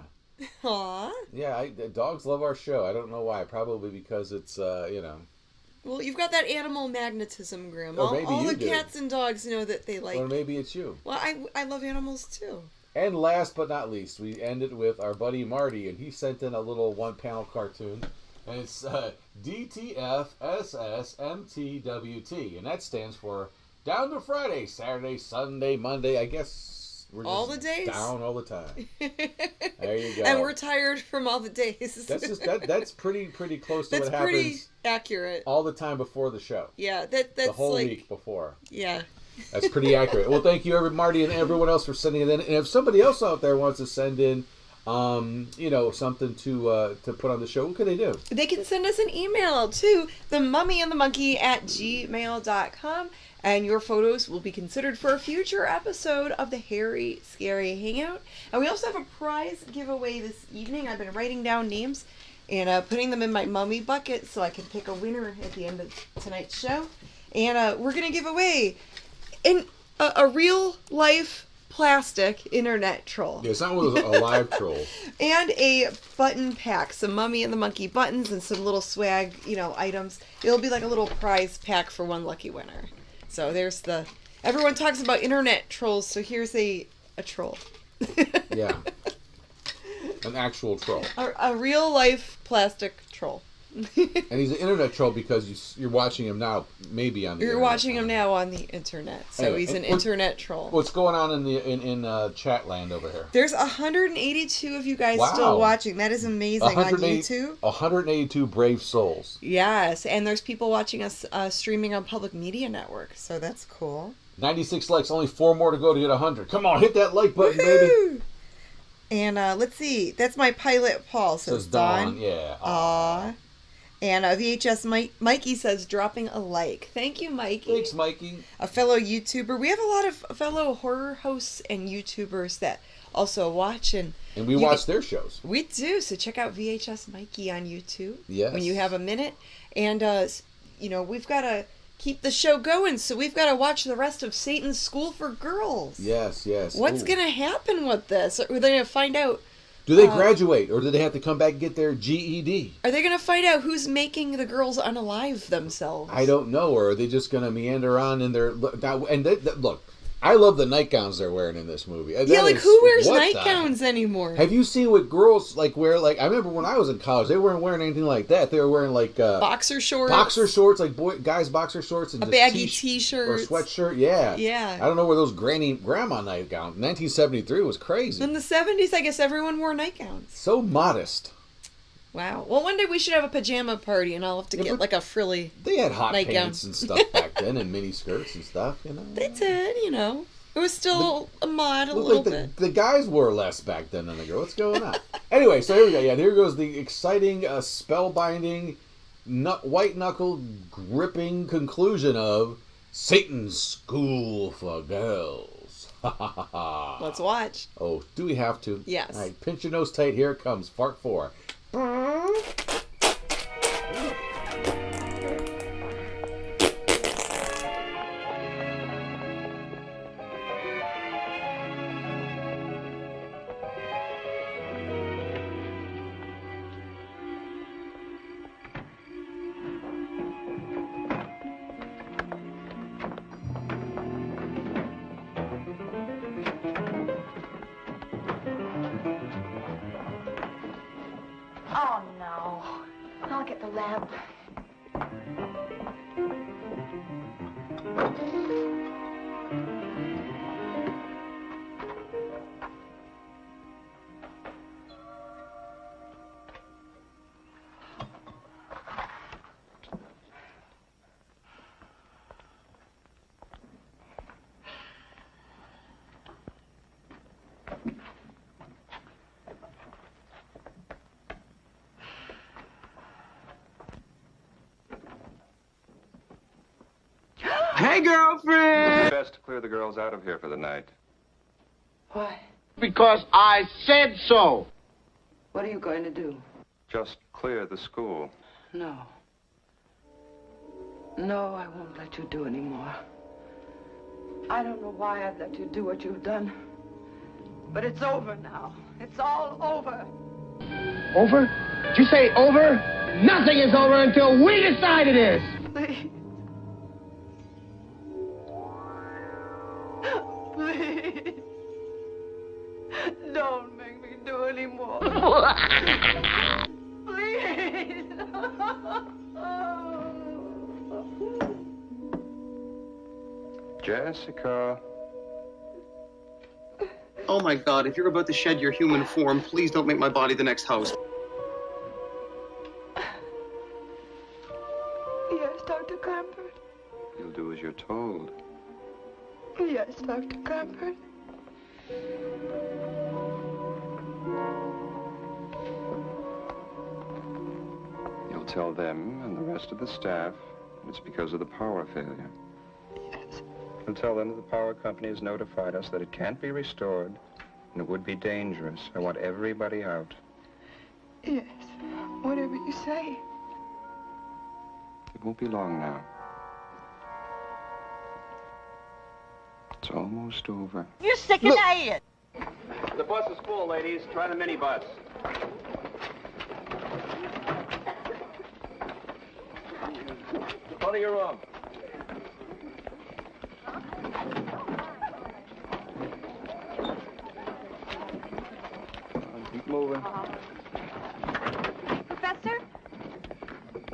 Aww. Yeah, the dogs love our show. I don't know why. Probably because it's, Well, you've got that animal magnetism, Grandma. Or maybe all you the do. cats and dogs know that they like... Or maybe it's you. Well, I love animals, too. And last but not least, we ended with our buddy Marty, and he sent in a little one-panel cartoon. And it's DTFSSMTWT, and that stands for Down to Friday, Saturday, Sunday, Monday. I guess we're just all the days down all the time. There you go. And we're tired from all the days. That's pretty close to what happens. That's pretty accurate. All the time before the show. Yeah, that's the whole like, week before. Yeah. That's pretty accurate. Well, thank you, Marty, and everyone else for sending it in. And if somebody else out there wants to send in something to put on the show, what can they do? They can send us an email to themummyandthemonkey@gmail.com, and your photos will be considered for a future episode of the Hairy Scary Hangout. And we also have a prize giveaway this evening. I've been writing down names and putting them in my mummy bucket so I can pick a winner at the end of tonight's show. And we're going to give away a real life plastic internet troll. Yeah, it's not one of those alive trolls. And a button pack, some Mummy and the Monkey buttons and some little swag, items. It'll be like a little prize pack for one lucky winner. So there's everyone talks about internet trolls, so here's a troll. Yeah. An actual troll. A real life plastic troll. And he's an internet troll because you're watching him now, maybe on the You're internet. watching him now on the internet, so Anyway, he's an internet troll. What's going on in chat land over here? There's 182 of you guys still watching. That is amazing on YouTube. 182 brave souls. Yes, and there's people watching us streaming on Public Media Network, so that's cool. 96 likes, only 4 more to go to get 100. Come on, hit that like button, baby. And let's see, that's my pilot Paul, says Dawn. Yeah. Aww. And VHS Mikey says, dropping a like. Thank you, Mikey. Thanks, Mikey. A fellow YouTuber. We have a lot of fellow horror hosts and YouTubers that also watch. And we watch their shows. We do. So check out VHS Mikey on YouTube. Yes. When you have a minute. And, we've got to keep the show going. So we've got to watch the rest of Satan's School for Girls. Yes. What's going to happen with this? Are they going to find out? Do they graduate, or do they have to come back and get their GED? Are they going to find out who's making the girls unalive themselves? I don't know. Or are they just going to meander on in their... Look, I love the nightgowns they're wearing in this movie. Who wears nightgowns anymore? Have you seen what girls wear? I remember when I was in college, they weren't wearing anything like that. They were wearing boxer shorts. Boxer shorts, guys' boxer shorts, and a baggy t-shirt or sweatshirt. Yeah. Yeah. I don't know where those grandma nightgowns. 1973 was crazy. In the 70s, I guess everyone wore nightgowns. So modest. Wow. Well, one day we should have a pajama party, and I'll have to get a frilly They had hot nightgown. pants and stuff back then, and mini skirts and stuff. They did. It was still a mod a little bit. The guys wore less back then than the girls. What's going on? Anyway, so here we go. Yeah, here goes the exciting, spellbinding, white-knuckle gripping conclusion of Satan's School for Girls. Let's watch. Oh, do we have to? Yes. All right, pinch your nose tight. Here it comes. Fart 4. lamp. Hey, girlfriend! Best to clear the girls out of here for the night. Why? Because I said so. What are you going to do? Just clear the school. No. No, I won't let you do any more. I don't know why I've let you do what you've done. But it's over now. It's all over. Over? Did you say over? Nothing is over until we decide it is. Please. Please. Don't make me do any more. Please. Jessica. Oh my God, if you're about to shed your human form, please don't make my body the next house. Yes, Dr. Cranford. You'll do as you're told. Yes, Dr. Cranford. You'll tell them and the rest of the staff it's because of the power failure. Yes. You'll tell them that the power company has notified us that it can't be restored and it would be dangerous. I want everybody out. Yes, whatever you say. It won't be long now. It's almost over. You're sick and idiot. The bus is full, ladies. Try the minibus. Go to your room. Keep moving. Professor?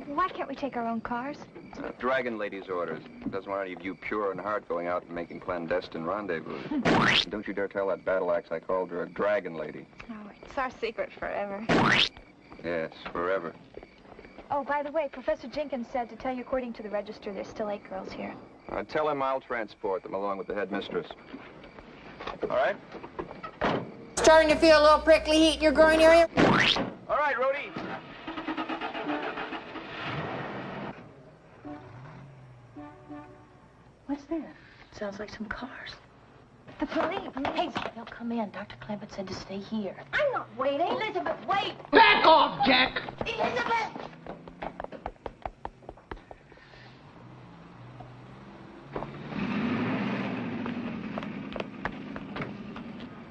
Why can't we take our own cars? Dragon Lady's orders. Doesn't want any of you pure and heart going out and making clandestine rendezvous. Don't you dare tell that battle axe I called her a Dragon Lady. Oh, it's our secret forever. Yes, forever. Oh, by the way, Professor Jenkins said to tell you according to the register there's still 8 girls here. Tell him I'll transport them along with the headmistress. All right? Starting to feel a little prickly heat in your groin area? All right, Rhodey. What's that? Sounds like some cars. The police. Hey, they'll come in. Dr. Clement said to stay here. I'm not waiting. Elizabeth, wait. Back off, Jack. Elizabeth!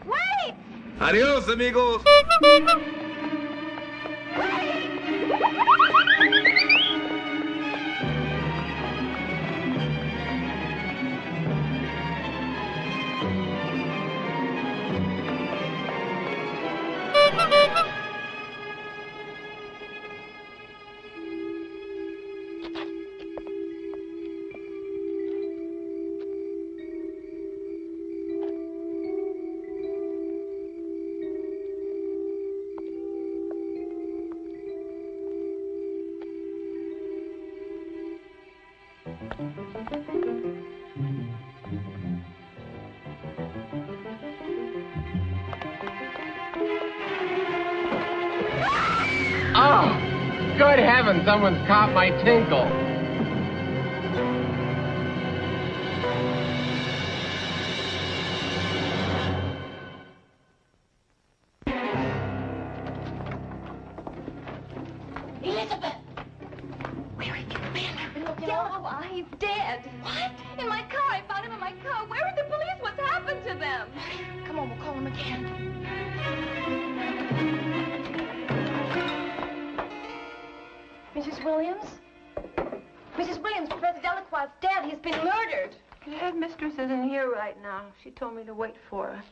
Wait! Adios, amigos. Oh, good heavens, someone's caught my tinkle. Elizabeth! Where have you been? Oh, he's dead. What? In my car. I found him in my car. Where are the police? What's happened to them? Come on, we'll call him again. Mrs. Williams? Mrs. Williams, Professor Delacroix's dead. He's been murdered. The headmistress isn't here right now. She told me to wait for her.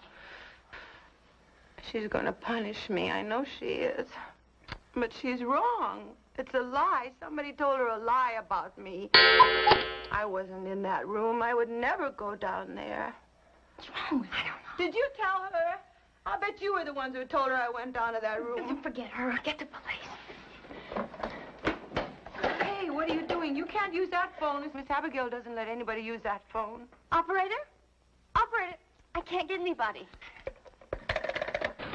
She's going to punish me. I know she is. But she's wrong. It's a lie. Somebody told her a lie about me. I wasn't in that room. I would never go down there. What's wrong with you? I don't know. Did you tell her? I bet you were the ones who told her I went down to that room. Forget her. Get the police. Hey, what are you doing? You can't use that phone. Miss Abigail doesn't let anybody use that phone. Operator? Operator, I can't get anybody.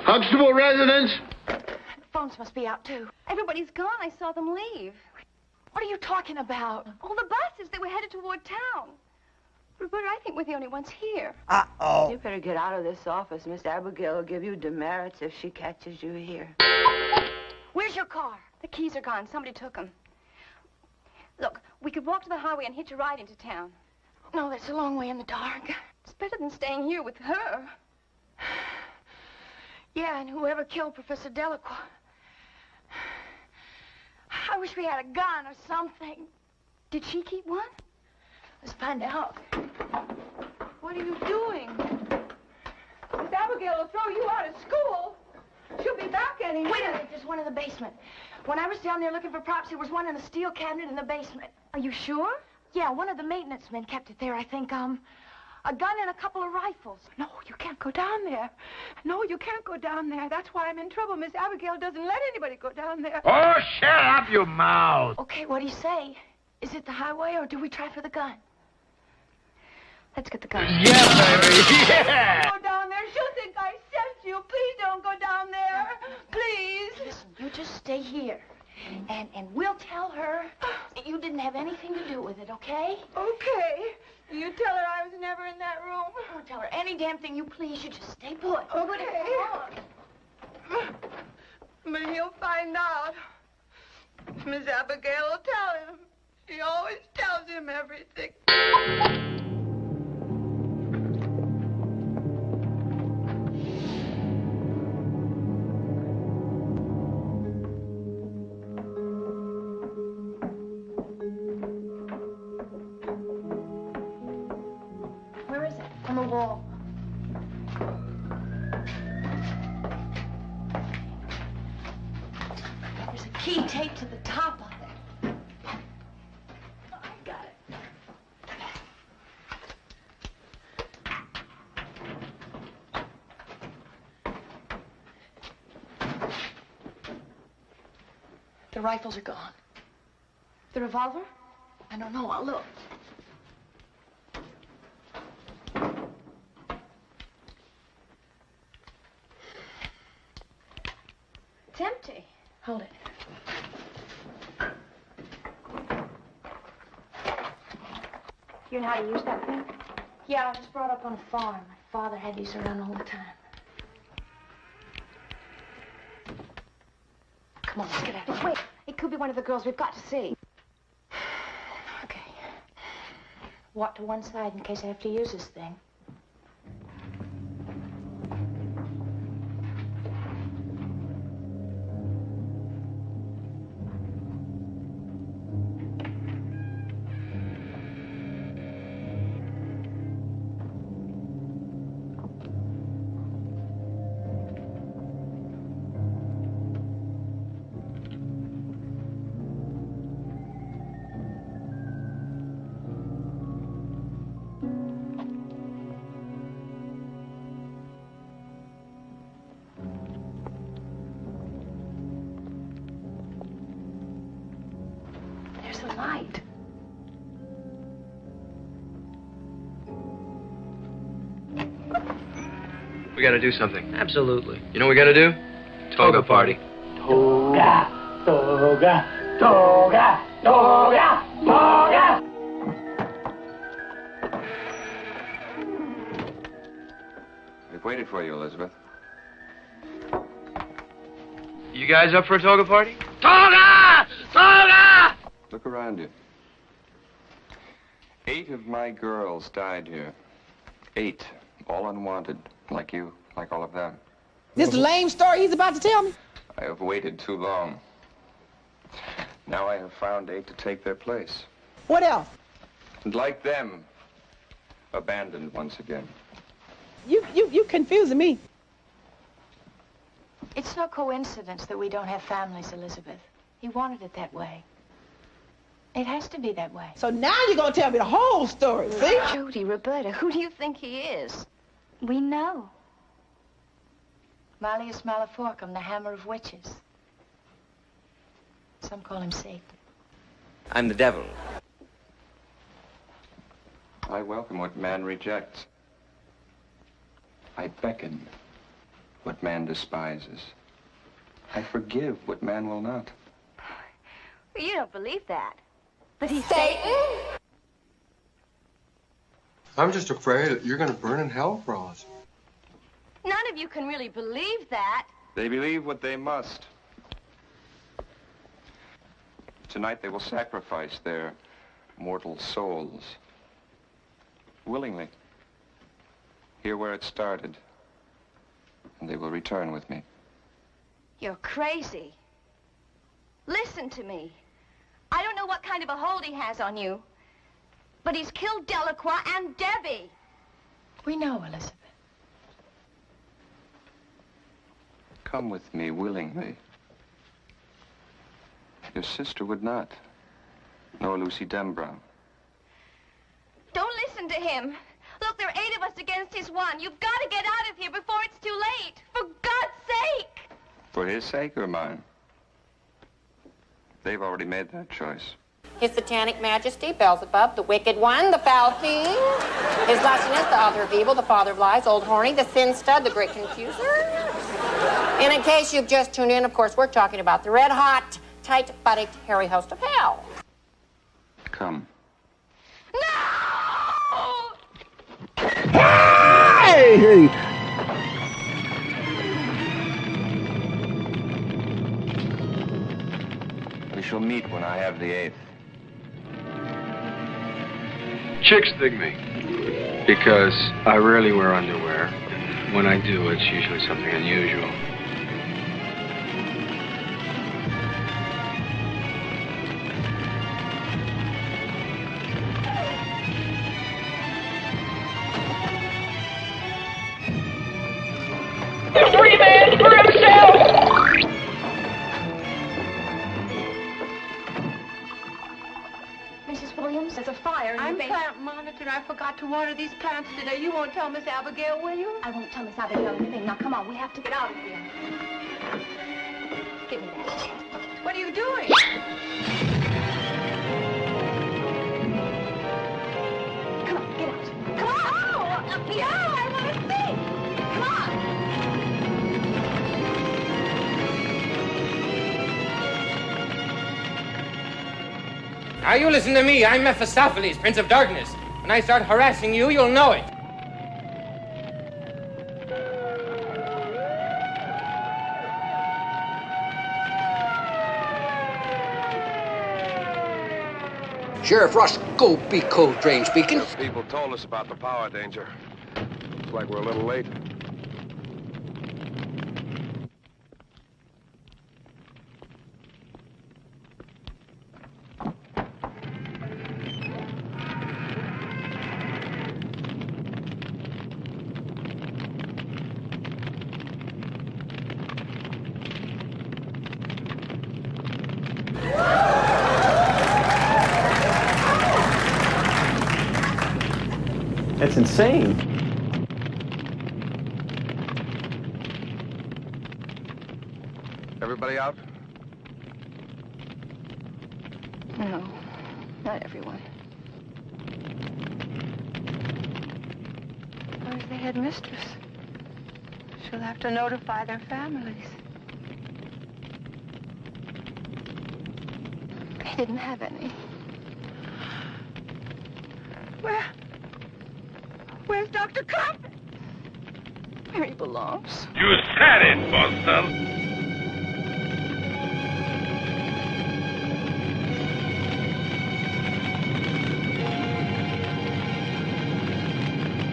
Huxtable residence. The phones must be out, too. Everybody's gone. I saw them leave. What are you talking about? Oh, the buses. They were headed toward town. Roberta, I think we're the only ones here. Uh-oh. You better get out of this office. Miss Abigail will give you demerits if she catches you here. Where's your car? The keys are gone. Somebody took them. Look, we could walk to the highway and hitch a ride into town. No, that's a long way in the dark. It's better than staying here with her. Yeah, and whoever killed Professor Delacroix. I wish we had a gun or something. Did she keep one? Let's find out. What are you doing? Miss Abigail will throw you out of school. She'll be back any minute. Wait a minute, there's one in the basement. When I was down there looking for props, there was one in a steel cabinet in the basement. Are you sure? Yeah, one of the maintenance men kept it there, I think. A gun and a couple of rifles. No, you can't go down there. No, you can't go down there. That's why I'm in trouble. Miss Abigail doesn't let anybody go down there. Oh, shut up, you mouth. Okay, what do you say? Is it the highway, or do we try for the gun? Let's get the gun. Yeah, baby, yeah! Go down there. She'll think I sent you. Please don't go down there. Please. Listen, you just stay here. And we'll tell her that you didn't have anything to do with it, okay? Okay. You tell her I was never in that room. Oh, tell her any damn thing you please. You just stay put. Okay. But he'll find out. Miss Abigail will tell him. She always tells him everything. Where is it? On the wall. There's a key taped to the top of it. I got it. The rifles are gone. The revolver? I don't know. I'll look. It's empty. Hold it. You know how to use that thing? Yeah, I was brought up on a farm. My father had these around all the time. Come on, let's get out of here. Wait, it could be one of the girls. We've got to see. Okay. Walk to one side in case I have to use this thing. There's a light. We gotta do something. Absolutely. You know what we gotta do? Toga party. Toga, toga, toga, toga, toga. We've waited for you, Elizabeth. You guys up for a toga party? Toga! Toga! Look around you. 8 of my girls died here. 8. All unwanted. Like you, like all of them. This lame story he's about to tell me? I have waited too long. Now I have found 8 to take their place. What else? And like them, abandoned once again. You confusing me. It's no coincidence that we don't have families, Elizabeth. He wanted it that way. It has to be that way. So now you're going to tell me the whole story, see? Judy, Roberta, who do you think he is? We know. Malleus Maleficarum, the hammer of witches. Some call him Satan. I'm the devil. I welcome what man rejects. I beckon what man despises. I forgive what man will not. You don't believe that. But he's Satan? I'm just afraid that you're going to burn in hell for us. None of you can really believe that. They believe what they must. Tonight they will sacrifice their mortal souls. Willingly. Here where it started. And they will return with me. You're crazy. Listen to me. I don't know what kind of a hold he has on you, but he's killed Delacroix and Debbie. We know, Elizabeth. Come with me willingly. Your sister would not, nor Lucy Dembrow. Don't listen to him. Look, there are 8 of us against his 1. You've got to get out of here before it's too late. For God's sake! For his sake or mine? They've already made that choice. His Satanic Majesty, Beelzebub, the Wicked One, the Foul Fiend. His Lustiness, the Author of Evil, the Father of Lies, Old Horny, the Sin Stud, the Great Confuser. And in case you've just tuned in, of course, we're talking about the red-hot, tight-butted, hairy host of hell. Come. No! Hey! We shall meet when I have the 8th. Chicks dig me because I rarely wear underwear. And when I do, it's usually something unusual. Free man for himself! Mrs. Williams, there's a fire in I'm the plant monitor. I forgot to water these plants today. You won't tell Miss Abigail, will you? I won't tell Miss Abigail anything. Now, come on, we have to get out of here. Give me that. What are you doing? Come on, get out. Come on! Oh, yeah, I want to see! Come on! Now you listen to me. I'm Mephistopheles, Prince of Darkness. When I start harassing you, you'll know it. Sheriff Roscoe B. Coltrane speaking. People told us about the power danger. Looks like we're a little late. That's insane. Everybody out? No, not everyone. Where's the headmistress? She'll have to notify their families. They didn't have any. Where's Dr. Cup? Where he belongs. You said it, Boston.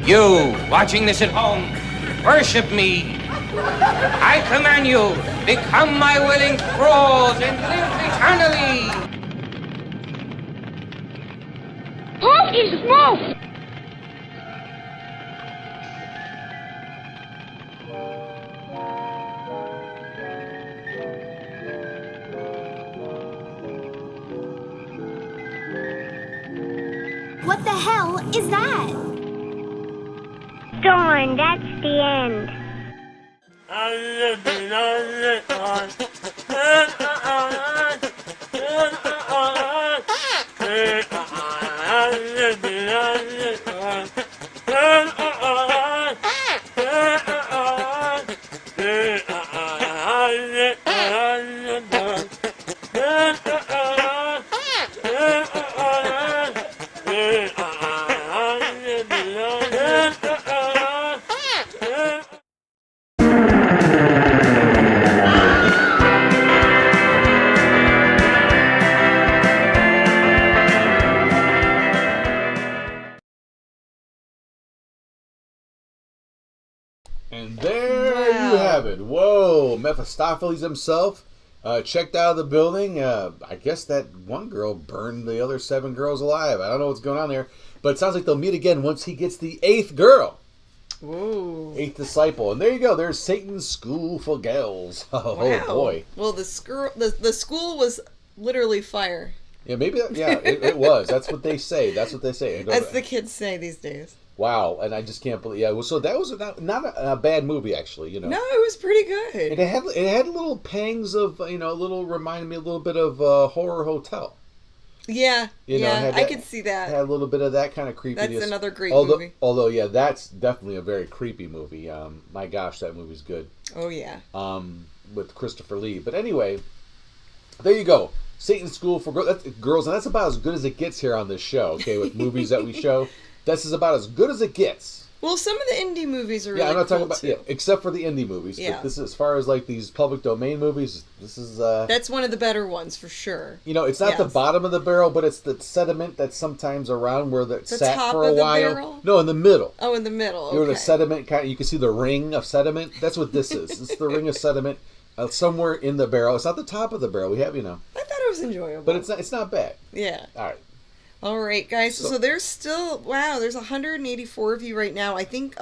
You, watching this at home, worship me. I command you, become my willing thralls and live eternally. Holy smoke! What the hell is that? Darn, that's the end. And there you have it. Whoa, Mephistopheles himself checked out of the building. I guess that one girl burned the other 7 girls alive. I don't know what's going on there. But it sounds like they'll meet again once he gets the 8th girl. Ooh. 8th disciple. And there you go. There's Satan's School for Girls. Oh, Wow. Boy. Well, the school was literally fire. Yeah, maybe. It was. That's what they say. That's what they say. As the kids say these days. Wow, and I just can't believe. Yeah, well, so that was not a bad movie, actually. You know, No, it was pretty good. and it had little pangs of reminded me a little bit of Horror Hotel. Yeah, You know, had I that- could see that. Had a little bit of that kind of creepiness. That's another great movie. movie. Although, yeah, that's definitely a very creepy movie. My gosh, that movie's good. Oh yeah. With Christopher Lee. But anyway, there you go. Satan's School for Girls, and that's about as good as it gets here on this show. Okay, with movies that we show. This is about as good as it gets. Well, some of the indie movies are really I'm not cool talking about too. except for the indie movies. Yeah. But this is, as far as like these public domain movies, this is That's one of the better ones for sure. it's not the bottom of the barrel, but it's the sediment that's sometimes around where it sat top for a of the while. barrel? No, in the middle. Oh, in the middle. Where the Okay. sediment you can see the ring of sediment. That's what this is. It's the ring of sediment somewhere in the barrel. It's not the top of the barrel. We have I thought it was enjoyable. but it's not bad. Yeah. All right. All right, guys. So there's still there's 184 of you right now. I think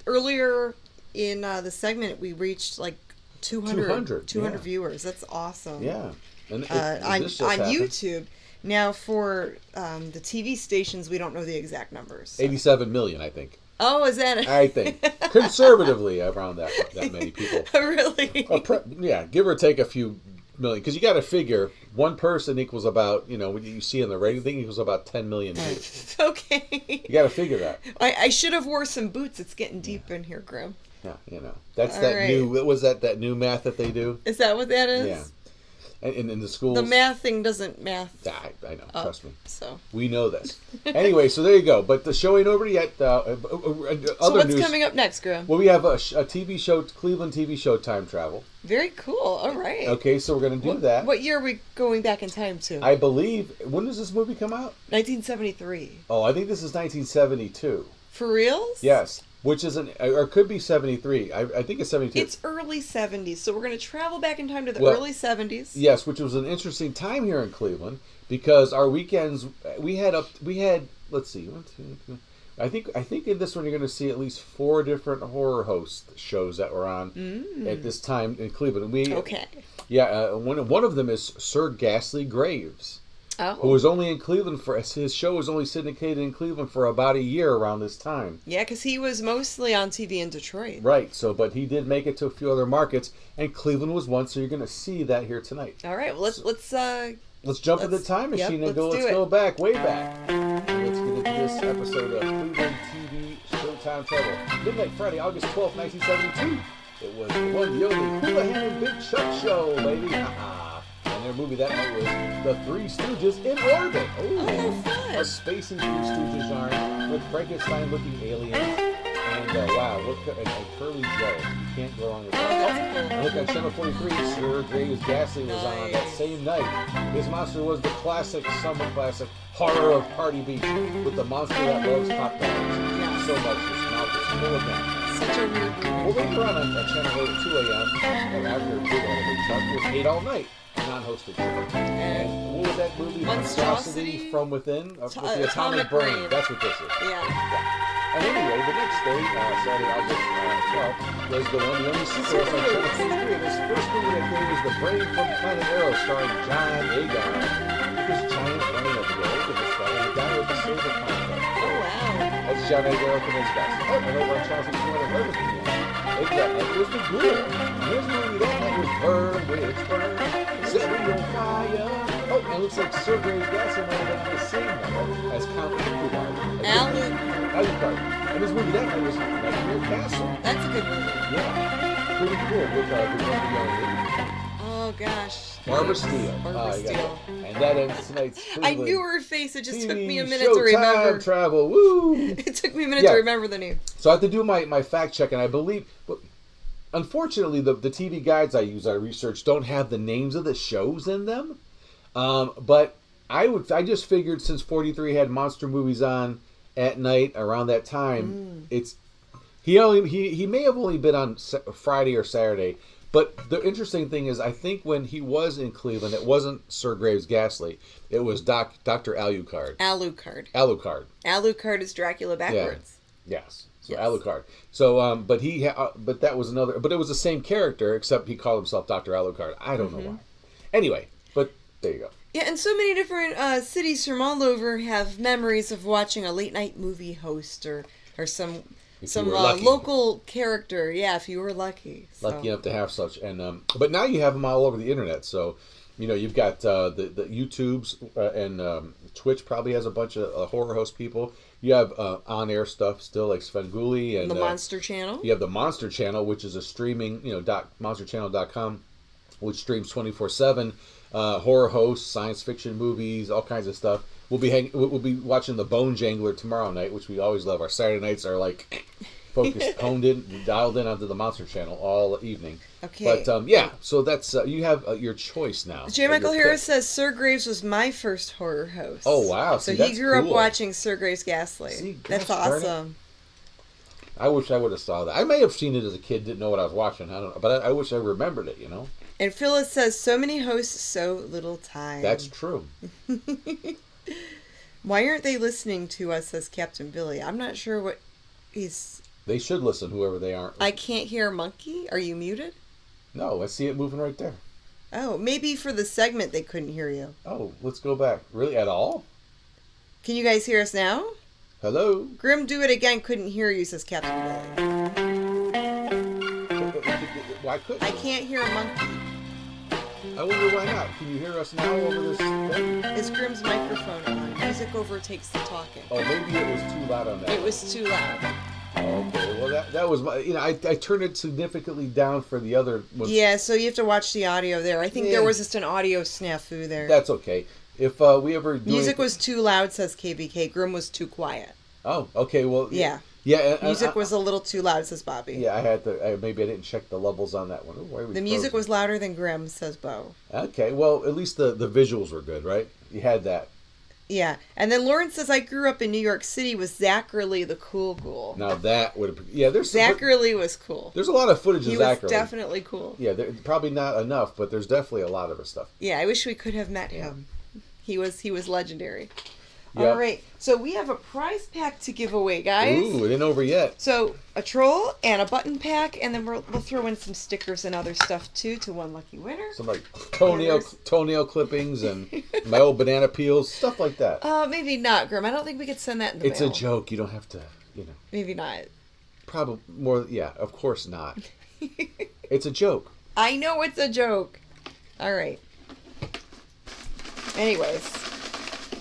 earlier in the segment we reached like 200 yeah. viewers. That's awesome. Yeah. And on this just happened. YouTube. Now for the TV stations, we don't know the exact numbers. 87 million, I think. Oh, is that? I think conservatively around that many people. Really? Yeah, give or take a few million, because you got to figure one person equals about what you see in the rating thing equals about 10 million views. Okay. You got to figure that. I should have wore some boots. It's getting deep in here, Grim. Yeah, that's All that right. new. What was that new math that they do? Is that what that is? Yeah. And in the schools. The math thing doesn't math. I know. up, Trust me. So. We know this. Anyway, so there you go. But the show ain't over yet. So Other what's news. coming up next, Grim? Well, we have a TV show, Cleveland TV show, Time Travel. Very cool. All right. Okay, so we're going to do that. What year are we going back in time to? I believe. When does this movie come out? 1973. Oh, I think this is 1972. For reals? Yes. Which is or could be 73. I think it's 72. It's early 70s, so we're going to travel back in time to the Well, early 70s. Yes, which was an interesting time here in Cleveland because our weekends we had let's see, 1, 2, 3. I think in this one you're going to see at least 4 different horror host shows that were on at this time in Cleveland. Okay. Yeah, one of them is Sir Ghastly Graves. Oh. Who was only in Cleveland his show was only syndicated in Cleveland for about a year around this time. Yeah, because he was mostly on TV in Detroit. Right. So, but he did make it to a few other markets, and Cleveland was one. So you're going to see that here tonight. All right. Well, let's jump in the time machine and go. Let's go back, way back. And let's get into this episode of Cleveland TV Showtime Travel. Midnight Friday, August 12th, 1972. It was the one, the only Hula Hand and Big Chuck show, baby. And their movie that night was The Three Stooges in Orbit. Oh, a space and Three Stooges yarn with Frankenstein-looking aliens. And wow, and Curly Joe. You can't go wrong with that. And look at Channel 43, Sir Graves Ghastly was on that same night. His monster was the classic, summer classic, Horror of Party Beach, with the monster that loves hot dogs so much his mouth is full of them. Such a weird. Well, later on at Channel 8 at 2 a.m., and after Big Big Chuck was 8 all night. Non-hosted show. And what was that movie? Monstrosity from Within? With the Atomic Brain. That's what this is. Yeah. And anyway, the next day, Saturday, August 12th, was the one, the only sequel on Channel 23. And this first movie that came was The Brain from Planet Arrow, starring John Agar. This giant brain of the day. and the guy with the silver contract. Oh, wow. That's John Edgar Oaken's guy. Oh, and over on Channel 61 and Harvest Piano. Exactly. It was the ghoul. Here's a movie that was Burn, Witch Burn, Set Me on Fire. Oh, and it looks like Sir Graves Gasser might have done the same number as Count Alucard. Alucard. And this movie that night was Nightmare Castle. That's a good movie. Yeah. Pretty cool with the young Oh, gosh. Barbara Steele. Barbara Steele. And that ends tonight's I knew her face. It just took me a minute show to remember. Time travel. Woo! It took me a minute to remember the name. So I have to do my fact check, and I believe, unfortunately, the TV guides I research don't have the names of the shows in them. But I just figured since 43 had monster movies on at night around that time, he may have only been on Friday or Saturday. But the interesting thing is, I think when he was in Cleveland, it wasn't Sir Graves Ghastly. It was Dr. Alucard. Alucard is Dracula backwards. Yeah. Yes. So Alucard. So, but that was another. But it was the same character, except he called himself Dr. Alucard. I don't know why. Anyway, but there you go. Yeah, and so many different cities from all over have memories of watching a late night movie host or some local character. Yeah, if you were lucky. So. Lucky enough to have such. And but now you have them all over the internet. So, you've got the YouTubes and Twitch probably has a bunch of horror host people. You have on-air stuff still like Svengoolie and the Monster Channel. You have the Monster Channel, which is a streaming, monsterchannel.com, which streams 24/7 horror hosts, science fiction movies, all kinds of stuff. We'll be watching the Bone Jangler tomorrow night, which we always love. Our Saturday nights are like focused, honed in, dialed in onto the Monster Channel all evening. Okay. But so that's you have your choice now. J. Michael Harris says Sir Graves was my first horror host. Oh wow! So he grew up watching Sir Graves Ghastly. That's awesome. I wish I would have saw that. I may have seen it as a kid, didn't know what I was watching. I don't know, but I wish I remembered it. And Phyllis says so many hosts, so little time. That's true. Why aren't they listening to us, says Captain Billy? I'm not sure what he's... They should listen, whoever they are. I can't hear Monkey. Are you muted? No, I see it moving right there. Oh, maybe for the segment they couldn't hear you. Oh, let's go back. Really? At all? Can you guys hear us now? Hello? Grim, do it again. Couldn't hear you, says Captain Billy. Why couldn't I can't hear a monkey. I wonder why not. Can you hear us now over this thing? Is Grim's microphone on? Music overtakes the talking. Oh, maybe it was too loud on that. It was too loud. Okay, well that was my, I turned it significantly down for the other ones. Yeah, so you have to watch the audio there. I think there was just an audio snafu there. That's okay. If we ever do music was too loud, says KBK. Grim was too quiet. Oh, okay. Well, yeah. Music was a little too loud, says Bobby. Yeah, I had to. Maybe I didn't check the levels on that one. The music was louder than Grim, says Bo. Okay, well, at least the visuals were good, right? You had that. Yeah, and then Lauren says, I grew up in New York City with Zachary the Cool Ghoul. Now that would have... Yeah, there's... Zachary was cool. There's a lot of footage of Zachary. He was definitely cool. Yeah, probably not enough, but there's definitely a lot of his stuff. Yeah, I wish we could have met him. He was legendary. Yep. All right, so we have a prize pack to give away, guys. Ooh, it ain't over yet. So a troll and a button pack, and then we'll throw in some stickers and other stuff too to one lucky winner. Some like toenail clippings and my old banana peels, stuff like that. Maybe not, Grim. I don't think we could send that in the mail. It's a joke. You don't have to, Maybe not. Probably more. Yeah, of course not. It's a joke. I know it's a joke. All right. Anyways.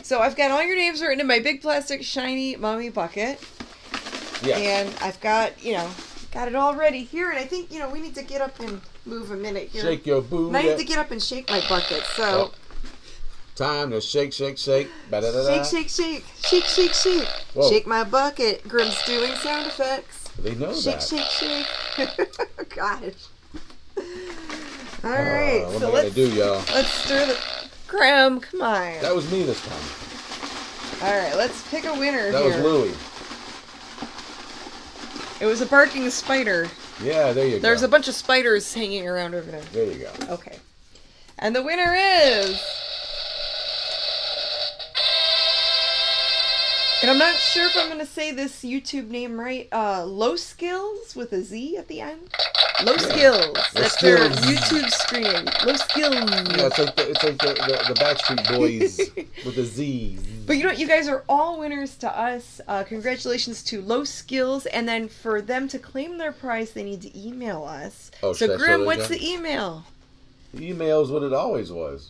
So I've got all your names written in my big plastic shiny mommy bucket. Yeah. And I've got, got it all ready here. And I think, we need to get up and move a minute here. Shake your booty. I need to get up and shake my bucket. So. Time to shake, shake, shake. Shake, shake, shake. Shake, shake, shake. Whoa. Shake my bucket. Grim's doing sound effects. They know shake, that. Shake, shake. Gosh. All right. What am I going to do, y'all? Let's stir the... Grim, come on. That was me this time. All right, let's pick a winner That here. was Louie. It was a barking spider. Yeah, there you go. There's a bunch of spiders hanging around over there. There you go. Okay. And the winner is... And I'm not sure if I'm going to say this YouTube name right. Low Skills with a Z at the end. Low Skills. That's their YouTube screen. Low Skills. Yeah, it's like the Backstreet Boys with a Z. But you know what? You guys are all winners to us. Congratulations to Low Skills. And then for them to claim their prize, they need to email us. Oh, so, Grim, what's the email? The email is what it always was.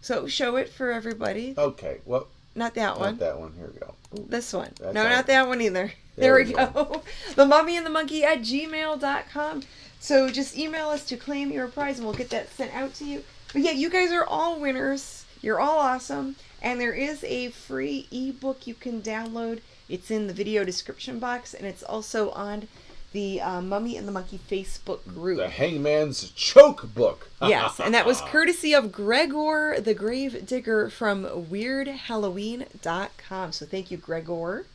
So show it for everybody. Okay, well. Not that one. Not that one. Here we go. Ooh, this one. That's No, not that one either. There we go. themummyandthemonkey@gmail.com. So just email us to claim your prize and we'll get that sent out to you. But yeah, you guys are all winners. You're all awesome. And there is a free ebook you can download. It's in the video description box and it's also on the Mummy and the Monkey Facebook group. The Hangman's Choke Book. Yes, and that was courtesy of Gregor The Gravedigger from WeirdHalloween.com. So thank you, Gregor.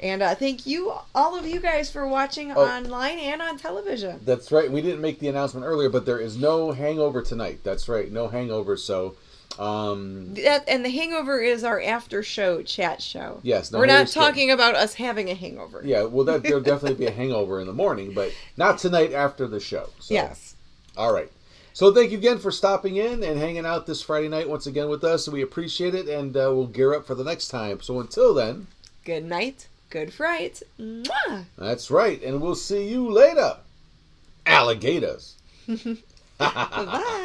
And thank you, all of you guys, for watching online and on television. That's right. We didn't make the announcement earlier, but there is no hangover tonight. That's right. No hangover, so... and the hangover is our after show chat show. Yes, we're not talking about us having a hangover. Yeah, well, there'll definitely be a hangover in the morning, but not tonight after the show. So. Yes. All right. So thank you again for stopping in and hanging out this Friday night once again with us. We appreciate it, and we'll gear up for the next time. So until then, good night, good fright. Mwah! That's right, and we'll see you later, alligators. Bye.